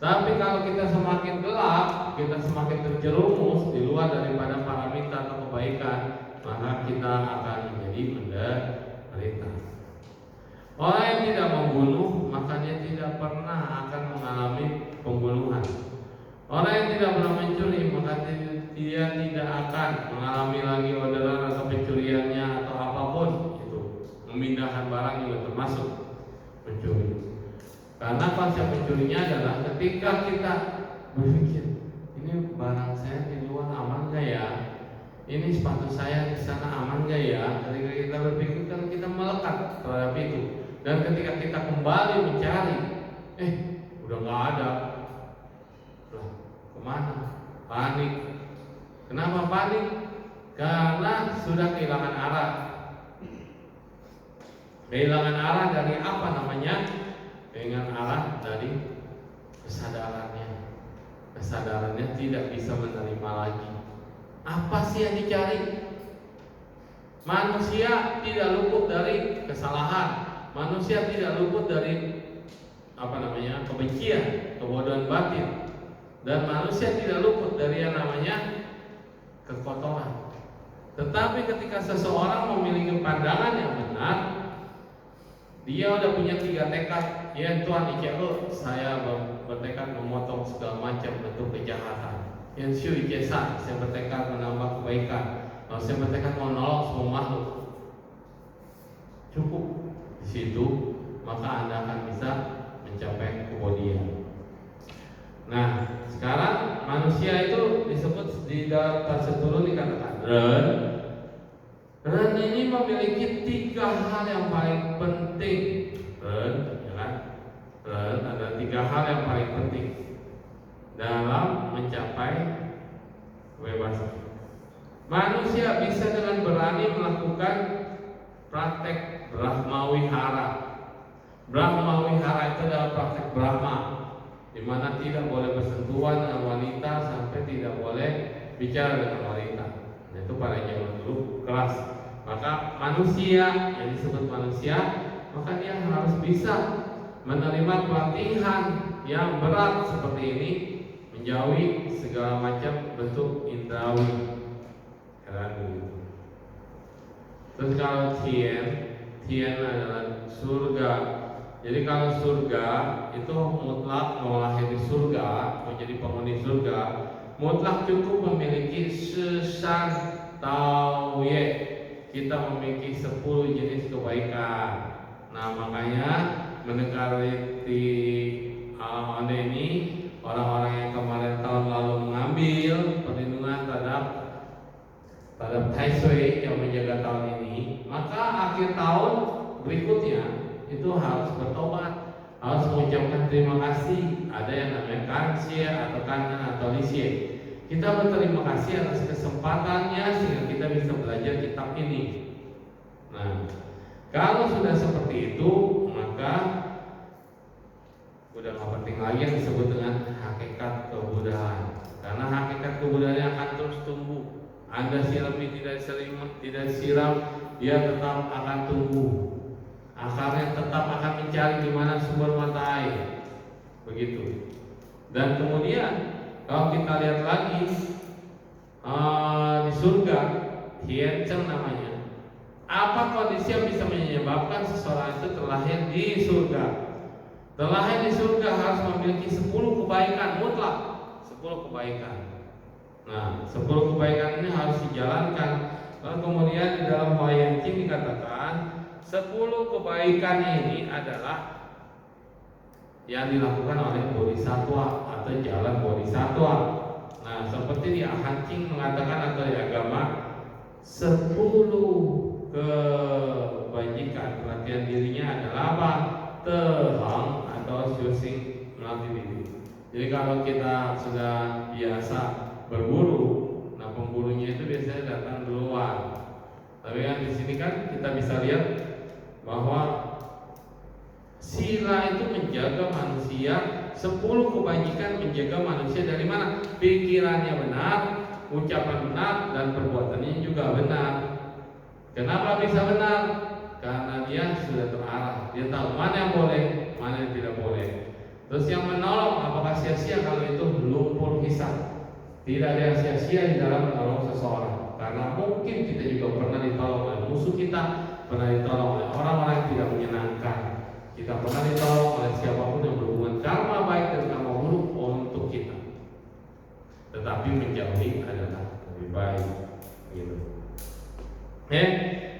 Tapi kalau kita semakin gelap, kita semakin terjerumus di luar daripada paramita atau kebaikan, maka kita akan menjadi menderita. Orang yang tidak membunuh, maka dia tidak pernah akan mengalami pembunuhan. Orang yang tidak pernah mencuri, maka dia tidak akan mengalami lagi orderan atau pencuriannya atau apapun itu. Memindahkan barang juga termasuk mencuri. Karena konsep mencurinya adalah ketika kita berpikir, ini barang saya di luar aman gak ya? Ini sepatu saya di sana aman gak ya? Ketika kita berpikir, kan kita melekat terhadap itu. Dan ketika kita kembali mencari, udah gak ada. Loh, kemana? Panik. Kenapa panik? Karena sudah kehilangan arah. Kehilangan arah dari apa namanya? Kehilangan arah dari kesadarannya. Kesadarannya tidak bisa menerima lagi. Apa sih yang dicari? Manusia tidak luput dari kesalahan. Manusia tidak luput dari kebencian, kebodohan batin. Dan manusia tidak luput dari yang namanya kekotoran. Tetapi ketika seseorang memiliki pandangan yang benar, dia udah punya 3 tekad. Ya Tuhan ICE, saya bertekad memotong segala macam bentuk kejahatan. Yang Siu ICE Sang, saya bertekad menambah kebaikan. Lalu saya bertekad menolong semua makhluk. Cukup di situ, maka Anda akan bisa mencapai kebodian. Nah, sekarang manusia itu disebut di dalam Tatsaturun dikatakan Ren ini memiliki 3 hal yang paling penting. Ren ada 3 hal yang paling penting dalam mencapai kebebasan. Manusia bisa dengan berani melakukan praktek Brahmawihara. Brahmawihara itu adalah praktek Brahma, di mana tidak boleh bersentuhan dengan wanita sampai tidak boleh bicara dengan wanita. Nah, itu pada zaman dulu keras. Maka manusia yang disebut manusia, maka dia harus bisa menerima pelatihan yang berat seperti ini, menjauhi segala macam bentuk indrawi. Terus kalau Tien adalah surga. Jadi kalau surga itu mutlak mau lahir di surga, menjadi penghuni surga, mutlak cukup memiliki sesan tauye. Kita memiliki 10 jenis kebaikan. Nah makanya mendekati alam ini orang-orang yang kemarin tahun lalu mengambil perlindungan terhadap Tai Sui yang menjaga tahun ini, maka akhir tahun berikutnya itu harus bertobat, harus mengucapkan terima kasih. Ada yang namanya kansia atau kanan atau lisie. Kita berterima kasih atas kesempatannya sehingga kita bisa belajar kitab ini. Nah, kalau sudah seperti itu, maka udah nggak penting lagi yang disebut dengan hakikat kebudayaan, karena hakikat kebudayaan akan terus tumbuh. Anda sirami tidak siram, dia tetap akan tumbuh. Akarnya tetap akan mencari di mana sumber mata air, begitu. Dan kemudian kalau kita lihat lagi di surga, Hienceng namanya. Apa kondisi yang bisa menyebabkan seseorang itu terlahir di surga? Terlahir di surga harus memiliki 10 kebaikan mutlak, 10 kebaikan. Nah, 10 kebaikan ini harus dijalankan. Lalu kemudian di dalam Huayanqing dikatakan 10 kebaikan ini adalah yang dilakukan oleh bodhisattva atau jalan bodhisattva. Nah, seperti di Ahanqing mengatakan atau di agama 10 kebajikan pelatihan dirinya adalah apa? Tehang atau syusing melatih diri. Jadi kalau kita sudah biasa berburu, nah pemburunya itu biasanya datang duluan. Tapi kan di sini kan kita bisa lihat bahwa sila itu menjaga manusia, 10 kebajikan menjaga manusia dari mana? Pikirannya benar, ucapan benar, dan perbuatannya juga benar. Kenapa bisa benar? Karena dia sudah terarah, dia tahu mana yang boleh, mana yang tidak boleh. Terus yang menolong, apakah sia-sia kalau itu lumpur hisab? Tidak ada yang sia-sia di dalam menolong seseorang, karena mungkin kita juga pernah ditolong oleh musuh kita, pernah ditolong oleh orang-orang yang tidak menyenangkan. Kita pernah ditolong oleh siapapun yang berhubungan karma baik dan karma buruk untuk kita. Tetapi menjauhi adalah lebih baik, gitu.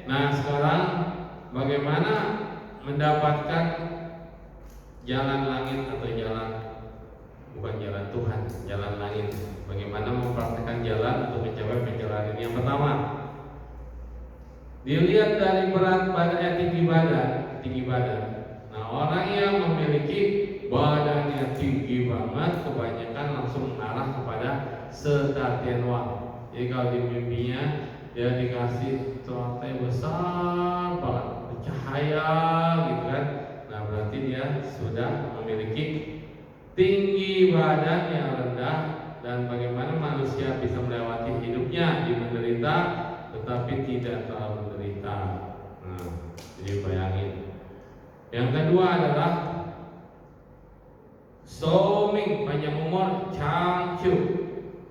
Nah sekarang bagaimana mendapatkan jalan langit atau bukan jalan Tuhan, jalan langit? Bagaimana mempraktikkan jalan untuk mencapai perjalanan ini? Yang pertama, dilihat dari berat badan, tinggi badan. Nah, orang yang memiliki badannya tinggi banget kebanyakan langsung mengarah kepada sedatenwa. Jadi kalau di mimpinya dia dikasih telatai besar banget, bercahaya gitu kan. Nah, berarti dia sudah memiliki tinggi badan yang rendah. Dan bagaimana manusia bisa melewati hidupnya di menderita tetapi tidak terlalu menderita. Nah, jadi bayangin. Yang kedua adalah soming, panjang umur, changchu,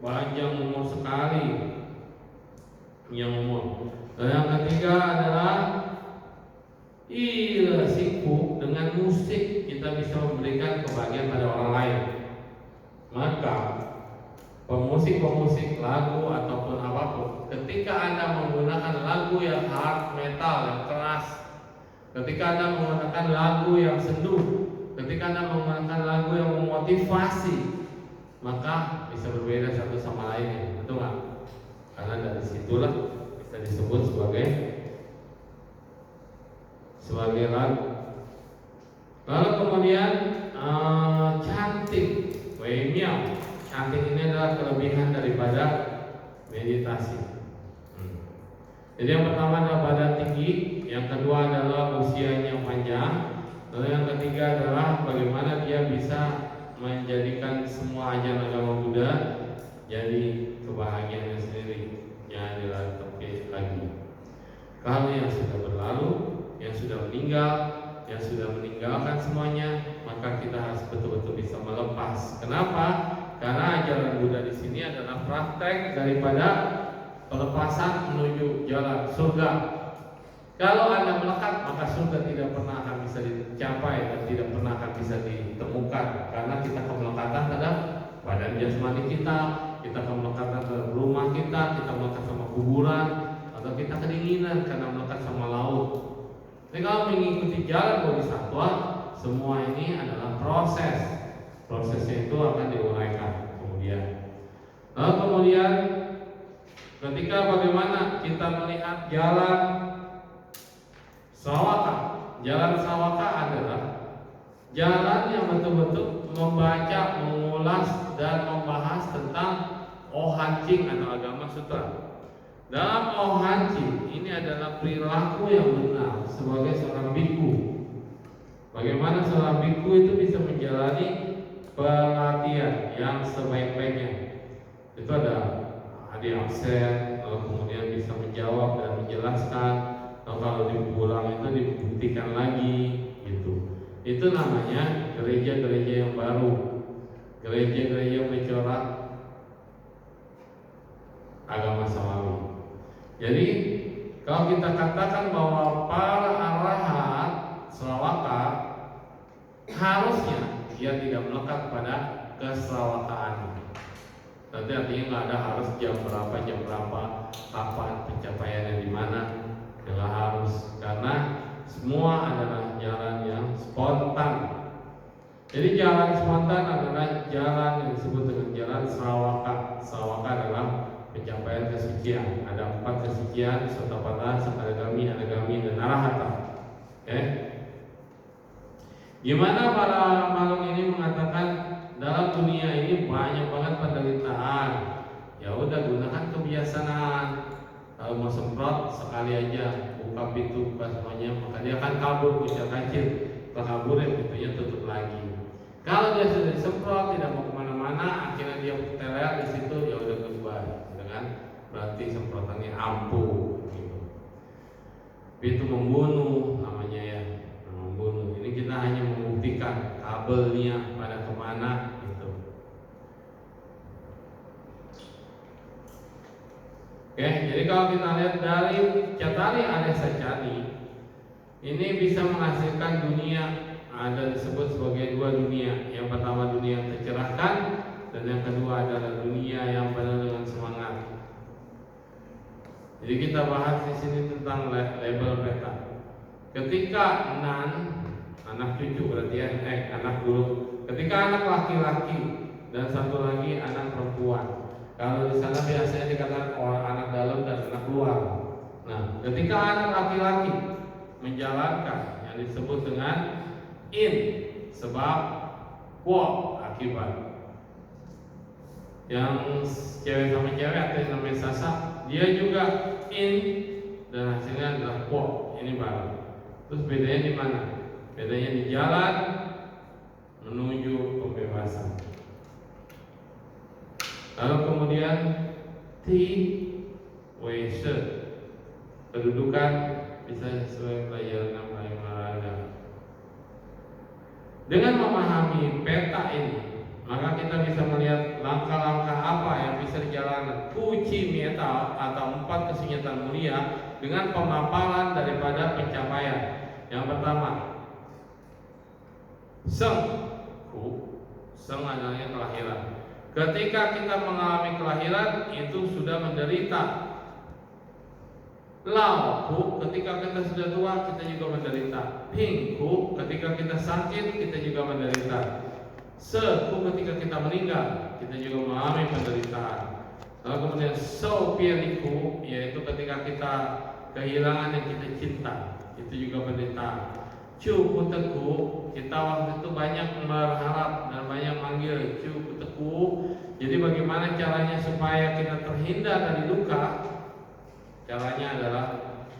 panjang umur sekali, panjang umur. Dan yang ketiga adalah sibuk dengan musik, kita bisa memberikan kebahagiaan pada orang lain. Maka pemusik lagu ataupun apapun, ketika Anda menggunakan lagu yang hard metal, yang keras, ketika Anda menggunakan lagu yang sendu, ketika Anda menggunakan lagu yang memotivasi, maka bisa berbeda satu sama lain, betul nggak? Karena dari situlah bisa disebut sebagai lagu. Lalu kemudian cantik, weimiao. Cantik ini adalah kelebihan daripada meditasi. Jadi yang pertama adalah badan tinggi, yang kedua adalah usianya panjang, lalu yang ketiga adalah bagaimana dia bisa menjadikan semua ajaran agama Buddha jadi kebahagiaannya sendiri, jangan diragukan lagi. Kalau yang sudah berlalu, yang sudah meninggal, yang sudah meninggalkan semuanya, maka kita harus betul-betul bisa melepas. Kenapa? Karena ajaran Buddha di sini adalah praktek daripada pelepasan menuju jalan surga. Kalau Anda melekat, maka surga tidak pernah akan bisa dicapai dan tidak pernah akan bisa ditemukan, karena kita kemelekatan terhadap badan jasmani kita kemelekatan terhadap rumah kita melekat sama kuburan, atau kita kedinginan karena melekat sama laut. Jadi kalau mengikuti jalan bodhisattva, semua ini adalah proses prosesnya itu akan diuraikan kemudian. Lalu kemudian ketika bagaimana kita melihat jalan sawaka. Jalan sawaka adalah jalan yang betul-betul membaca, mengulas dan membahas tentang Ohancing atau agama sutra. Dalam Ohancing ini adalah perilaku yang benar sebagai seorang biku. Bagaimana seorang biku itu bisa menjalani pelatihan yang sebaik-baiknya. Itu ada di absen, lalu kemudian bisa menjawab dan menjelaskan, lalu kalau diulang itu dibuktikan lagi, gitu. Itu namanya gereja-gereja yang baru, gereja-gereja mencorak agama samawi. Jadi kalau kita katakan bahwa para arahat Srawaka harusnya dia tidak melekat pada kesrawakaan. Nanti artinya nggak ada harus jam berapa, kapan pencapaiannya di mana, nggak harus, karena semua adalah jalan yang spontan. Jadi jalan spontan adalah jalan yang disebut dengan jalan Srawaka. Srawaka adalah pencapaian kesucian. Ada 4 kesucian: Sotapanna, Sakadagami, Anagami, dan Arahata. Oke? Gimana para makhluk ini mengatakan dalam dunia ini banyak banget penderitaan? Ya udah, gunakan kebiasaan. Kalau mau semprot sekali aja, buka pintu, buka semuanya, maka dia akan kabur, kucak kacir. Kalau kabur ya pintunya tutup lagi. Kalau dia sudah disemprot, tidak mau kemana-mana, akhirnya dia teler di situ, ya udah goodbye, gitu kan? Berarti semprotannya ampuh, gitu. Itu membunuh namanya ya, membunuh. Ini kita hanya membuktikan kabelnya pada kemana, gitu. Oke, jadi kalau kita lihat dari Cattari Aresa Cani, ini bisa menghasilkan dunia. Ada disebut sebagai 2 dunia. Yang pertama dunia yang tercerahkan, dan yang kedua adalah dunia yang penuh dengan semangat. Jadi kita bahas di sini tentang label peta. Ketika anak cucu berarti ya, anak dulu. Ketika anak laki-laki dan satu lagi anak perempuan. Kalau di sana biasanya dikatakan orang anak dalam dan anak luar. Nah, ketika anak laki-laki menjalankan yang disebut dengan in, sebab quo, akibat. Yang cewek sama cewek atau yang namanya sasa, dia juga in dan hasilnya adalah quo. Ini baru. Terus bedanya di mana? Bedanya di jalan menuju pembebasan. Lalu kemudian T, Weise, kedudukan bisa sesuai pelajaran yang paling berharga. Dengan memahami peta ini, maka kita bisa melihat langkah-langkah apa yang bisa dijalankan Puji Meta atau 4 kesunyatan mulia dengan pemaparan daripada pencapaian. Yang pertama, Seng adalah kelahiran. Ketika kita mengalami kelahiran, itu sudah menderita. Lau, ketika kita sudah tua, kita juga menderita. Pingku, ketika kita sakit, kita juga menderita. Seku, ketika kita meninggal, kita juga mengalami penderitaan. Lalu kemudian sopianiku, yaitu ketika kita kehilangan yang kita cinta, itu juga penderitaan. Cukuteku, kita waktu itu banyak berharap dan banyak manggil cukuteku. Jadi bagaimana caranya supaya kita terhindar dari duka? Caranya adalah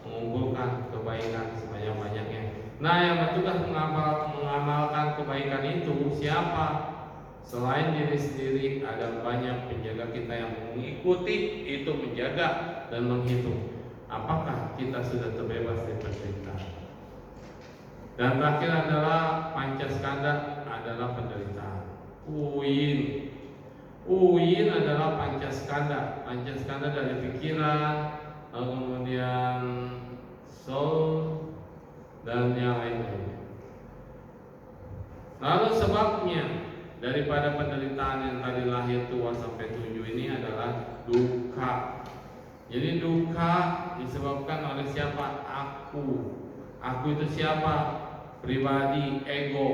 mengumpulkan kebaikan sebanyak-banyaknya. Nah, yang bertugas mengamalkan kebaikan itu siapa? Selain diri sendiri, ada banyak penjaga kita yang mengikuti, itu menjaga dan menghitung apakah kita sudah terbebas dari penderitaan. Dan terakhir adalah Pancaskanda, adalah penderitaan. Uin adalah Pancaskanda. Pancaskanda dari pikiran, lalu kemudian soul dan yang lainnya. Lalu sebabnya daripada penderitaan yang tadi lahir tua sampai 7 ini adalah duka. Jadi duka disebabkan oleh siapa? Aku. Aku itu siapa? Pribadi, ego.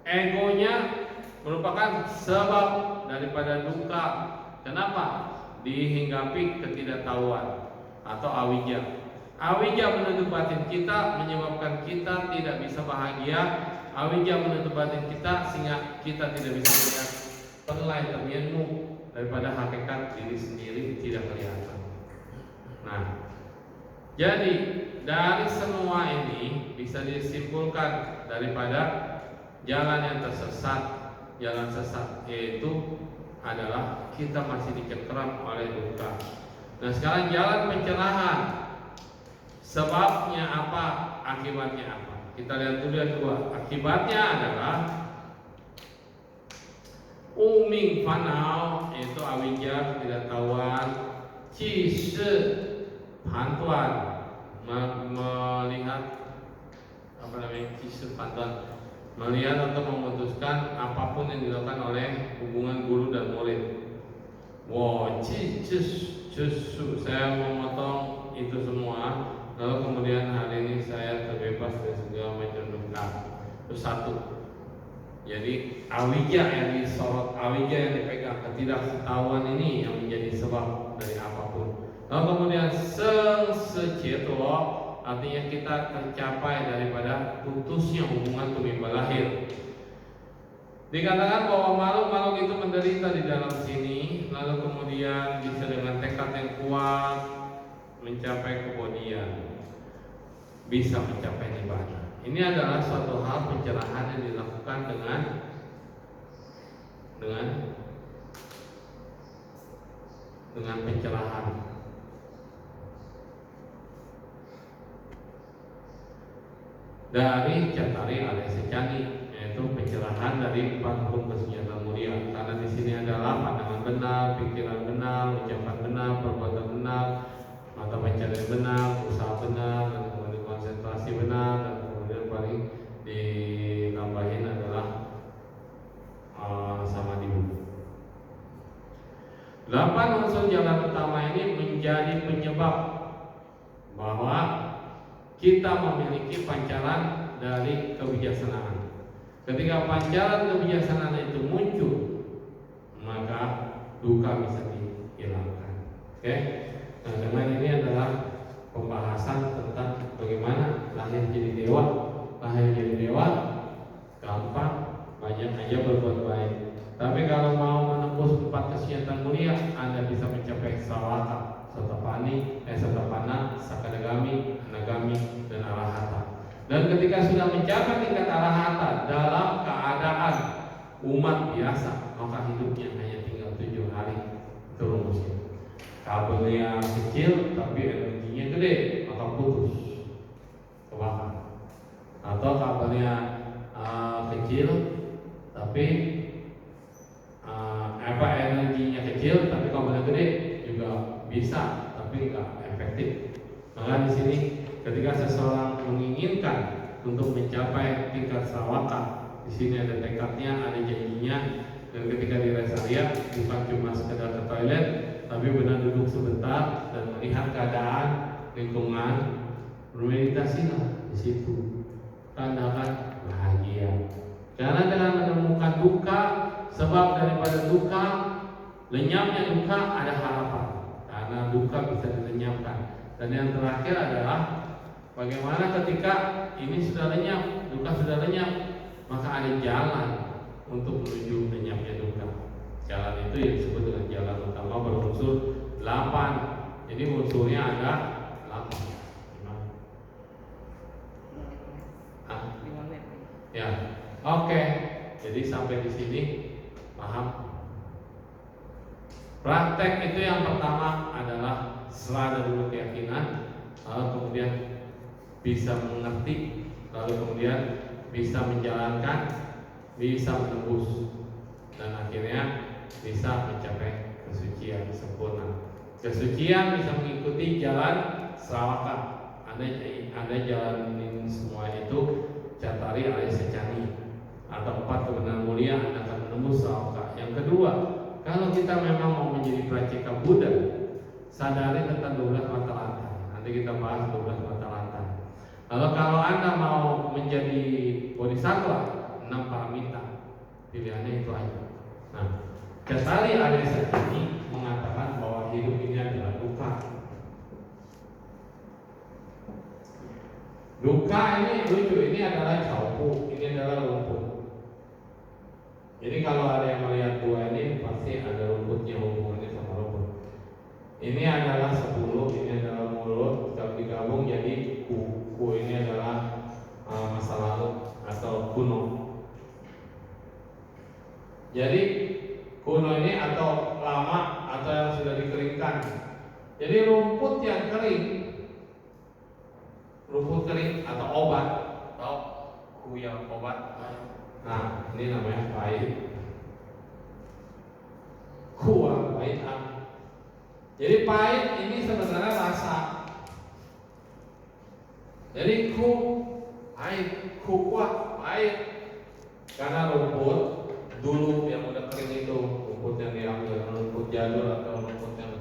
Egonya merupakan sebab daripada duka. Kenapa? Dihinggapi ketidaktahuan atau awija. Awija menutup batin kita, menyebabkan kita tidak bisa bahagia. Awija menutup batin kita sehingga kita tidak bisa melihat penilaianmu daripada hakikat diri sendiri tidak kelihatan. Nah, jadi dari semua ini bisa disimpulkan daripada jalan yang tersesat, jalan sesat yaitu adalah kita masih dicengkeram oleh duka. Nah, sekarang jalan pencerahan, sebabnya apa, akibatnya apa? Kita lihat dulu yang dua. Akibatnya adalah uming fanao, yaitu awija ketidaktahuan, cisi pantuan, melihat apa namanya, cisi pantuan, melihat atau memutuskan apapun yang dilakukan oleh hubungan guru dan murid. Wow, saya memotong itu semua, lalu kemudian hari ini saya terbebas dari segala macam duka. Itu satu. Jadi awija yang disorot, awija yang dipegang, ketidaktahuan ini yang menjadi sebab dari apapun. Lalu kemudian seceto, artinya kita tercapai daripada putusnya hubungan tumimba lahir. Dikatakan bahwa makhluk-makhluk itu menderita di dalam sini, lalu kemudian bisa dengan tekad yang kuat mencapai kebodian, bisa mencapai nibbana. Ini adalah suatu hal pencerahan yang dilakukan dengan pencerahan. Dari Cattari alias Secani, yaitu pencerahan dari 4 hukum kesenjataan mulia. Karena di sini adalah pandangan benar, pikiran benar, ucapan benar, perbuatan benar, mata pencarian benar, usaha benar, dan kemudian konsentrasi benar, dan kemudian paling ditambahin adalah samadhi. 8 unsur jalan utama ini menjadi penyebab bahwa kita memiliki pancaran dari kebijaksanaan. Ketika pancaran kebijaksanaan itu muncul, maka duka bisa dihilangkan. Oke? Nah, dengan ini adalah pembahasan tentang bagaimana lahir jadi dewa. Lahir jadi dewa gampang, banyak aja berbuat baik. Tapi kalau mau menembus 4 kesenjataan mulia, Anda bisa mencapai sawaka, satapana, sakadagami, anagami, dan arahata. Dan ketika sudah mencapai tingkat arahata dalam keadaan umat biasa, maka hidupnya hanya tinggal 7 hari. Itu rumusnya. Kabelnya kecil tapi energinya gede, maka putus, kebakar. Atau kabelnya kecil tapi energinya kecil tapi kabelnya gede juga bisa, tapi enggak efektif. Maka di sini ketika seseorang menginginkan untuk mencapai tingkat sawaka, di sini ada tekadnya, ada janjinya, dan ketika di rest area bukan cuma sekedar ke toilet, tapi benar duduk sebentar dan melihat keadaan lingkungan, bermeditasilah di situ, Anda akan bahagia. Karena dengan menemukan duka, sebab daripada duka, lenyapnya duka, ada harapan. Karena duka bisa dilenyapkan. Dan yang terakhir adalah bagaimana ketika ini sudah lenyap, duka sudah lenyap, maka ada jalan untuk menuju lenyapnya duka. Jalan itu yang disebut dengan jalan utama berunsur 8. Jadi unsurnya ada 8. Ya, oke. Jadi sampai di sini paham? Praktek itu yang pertama adalah serah dulu keyakinan, lalu kemudian bisa mengerti, lalu kemudian bisa menjalankan, bisa menembus, dan akhirnya bisa mencapai kesucian sempurna. Kesucian bisa mengikuti jalan srawaka. Anda jalanin semua itu Cattari alias Secani atau 4 kebenaran mulia, Anda akan menembus srawaka. Yang kedua, kalau kita memang mau menjadi Praceka Buddha, sadari tentang 12 mata rantai. Nanti kita bahas 12 mata rantai. Lalu kalau Anda mau menjadi Bodhisattva, 6 paramita. Pilihannya itu aja. Nah, Kestari Aryasa ini mengatakan bahwa hidup ini adalah duka. Duka ini lucu, ini adalah caupu, ini adalah rumput. Jadi kalau ada yang melihat dua ini pasti ada rumputnya, hubungannya sama rumput. Ini adalah 10, ini adalah mulut, kalau digabung jadi ku ini adalah masa lalu atau kuno. Jadi kuno ini atau lama atau yang sudah dikeringkan. Jadi rumput yang kering, rumput kering atau obat, atau kuyang obat. Nah, ini namanya pahit. Kuah pahit. Jadi pahit ini sebenarnya rasa. Jadi pahit, kuah pahit. Karena rumput dulu yang udah kering itu, rumput yang diambil, rumput jadul atau rumput yang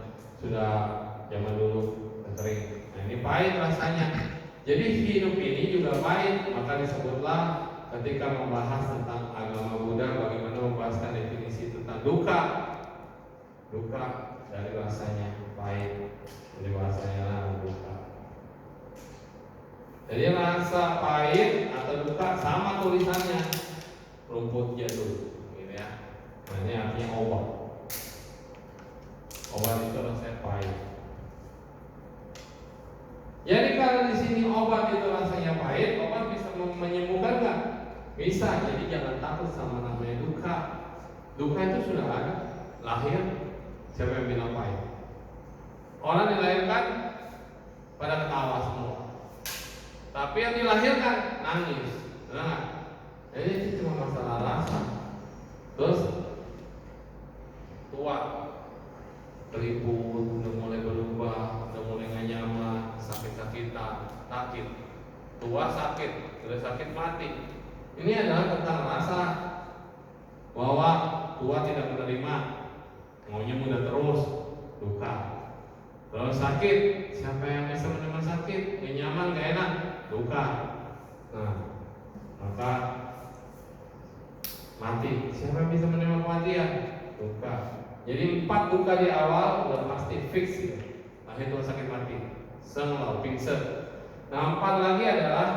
sudah zaman dulu kering. Nah, ini pahit rasanya. Jadi hidup ini juga pahit, maka disebutlah ketika membahas tentang agama Buddha, bagaimana membahaskan definisi tentang duka. Duka dari rasanya pahit, dari bahasanya duka. Jadi rasa pahit atau duka sama tulisannya, rumput jadul, gitu ya. Nah, ini artinya obat. Obat itu rasanya pahit. Jadi kalau di sini obat itu rasanya pahit, obat bisa menyembuhkan nggak? Bisa. Jadi jangan takut sama namanya duka. Duka itu sudah ada, lahir. Siapa yang bilang pahit? Orang dilahirkan pada ketawa semua, tapi yang dilahirkan nangis. Nah, jadi itu cuma masalah rasa. Terus tua, keriput, udah mulai berubah, udah mulai gak nyaman, sakit-sakitan, sakit, tua sakit, udah sakit mati. Ini adalah tentang rasa bahwa tua tidak menerima, maunya muda terus, duka. Kalau sakit, siapa yang bisa menerima sakit? Gak nyaman, gak enak, duka. Nah, maka mati, siapa yang bisa menerima kematian? Duka. Jadi 4 duka di awal udah pasti fix gitu. Akhir tua sakit mati, senglau, pingsan. Nah, 4 lagi adalah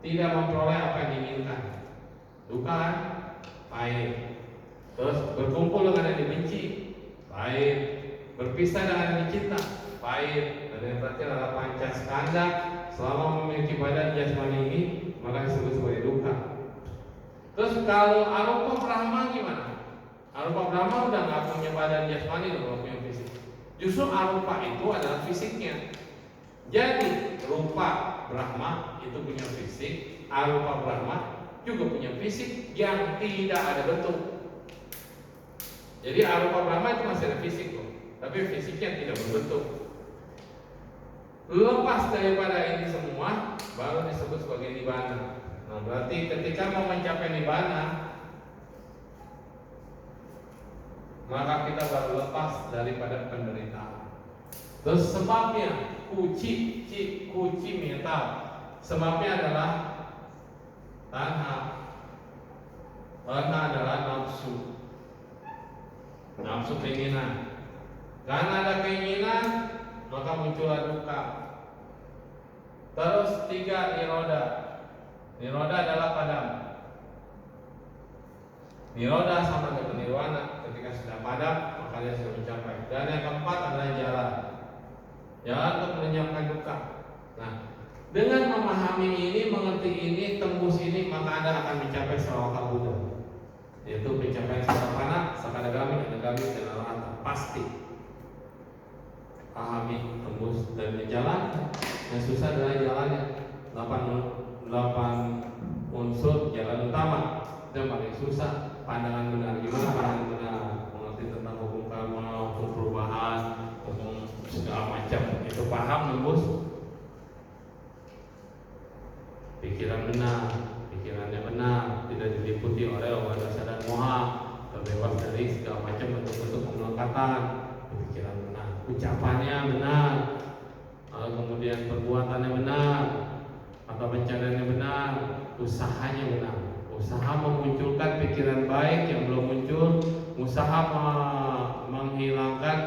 tidak memperoleh apa yang diinginkan. Duka kan? Pahit. Terus berkumpul dengan yang dibenci, pahit. Berpisah dengan yang dicinta, pahit. Dan yang terakhir adalah pancaskanda. Selama memiliki badan jasmani ini, maka disebut sebagai duka. Terus kalau arupa Brahma gimana? Arupa Brahma udah nggak punya badan jasmani, udah punya fisik. Justru arupa itu adalah fisiknya. Jadi rupa Brahma itu punya fisik, arupa Brahma juga punya fisik yang tidak ada bentuk. Jadi arupa Brahma itu masih ada fisik loh, tapi fisiknya tidak berbentuk. Lepas daripada ini semua, baru disebut sebagai nibbana. Nah, berarti ketika mau mencapai nibbana, maka kita baru lepas daripada penderitaan. Terus sebabnya kuci mental. Sebabnya adalah tanha. Tanha adalah nafsu. Nafsu keinginan. Karena ada keinginan, maka muncullah duka. Terus 3 niroda. Niroda adalah padam. Niroda sama dengan nirwana. Ketika sudah padam, maka dia sudah mencapai. Dan yang keempat adalah jalan. Jalan untuk melenyapkan duka. Nah, dengan memahami ini, mengerti ini, tembus ini, maka Anda akan mencapai Sravaka Buddha, yaitu pencapaian Sarvapana, Sakadagami, Anagami, dan Arahanta. Pasti. Pahami, tembus, dan jalan. Yang susah adalah jalannya. 8 unsur jalan utama itu yang paling susah. Pandangan benar, gimana pandangan benar? Mengerti tentang hukum karma, hukum perubahan, hukum segala macam. Itu paham, tembus. Pikiran benar, pikirannya benar, tidak diliputi oleh awan rasa dan moha, terbebas dari segala macam bentuk-bentuk pemelekatan. Pikiran benar, ucapannya benar, kemudian perbuatannya benar, atau pencariannya benar, usahanya benar. Usaha memunculkan pikiran pikiran baik yang belum muncul, usaha menghilangkan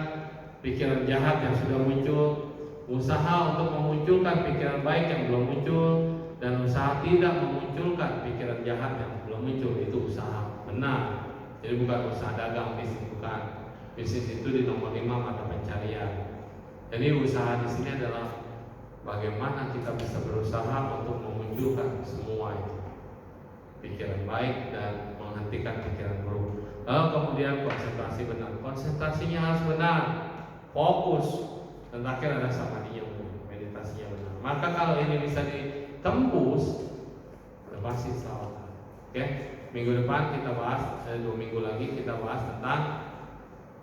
pikiran jahat yang sudah muncul, usaha untuk memunculkan pikiran baik yang belum muncul, dan usaha tidak memunculkan pikiran jahat yang belum muncul. Itu usaha benar. Jadi bukan usaha dagang, bisnis, bukan. Bisnis itu di nomor 5 mata pencarian. Jadi usaha di sini adalah bagaimana kita bisa berusaha untuk memunculkan semua itu, pikiran baik dan menghentikan pikiran buruk. Lalu kemudian konsentrasi benar. Konsentrasinya harus benar, fokus, dan terakhir ada samadhinya, meditasinya benar. Maka kalau ini bisa ditembus, pasti salah. Oke, minggu depan kita bahas, 2 minggu lagi kita bahas tentang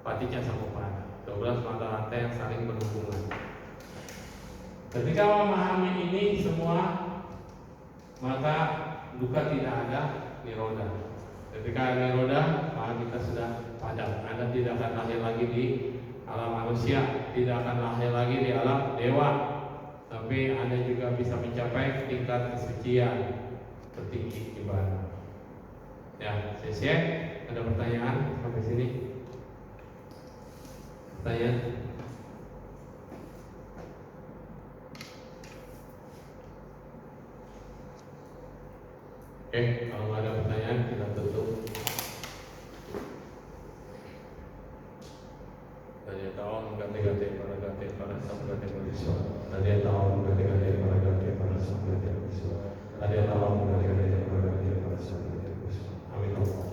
paticca samuppada, 12 mata rantai yang saling berhubungan. Ketika memahami ini semua, maka duka tidak ada, niroda. Ketika ada niroda, maka kita sudah padam. Anda tidak akan lahir lagi di alam manusia, tidak akan lahir lagi di alam dewa, tapi Anda juga bisa mencapai tingkat kesucian tertinggi ibadah. Ya, selesai. Ada pertanyaan sampai sini? Pertanyaan? Oke, kalau nggak ada pertanyaan kita tutup. Tadi tahu ganti-ganti para sahabat Yesus. Tadi tahu ganti-ganti para sahabat Yesus. Tadi tahu ganti-ganti para sahabat Yesus. Amin.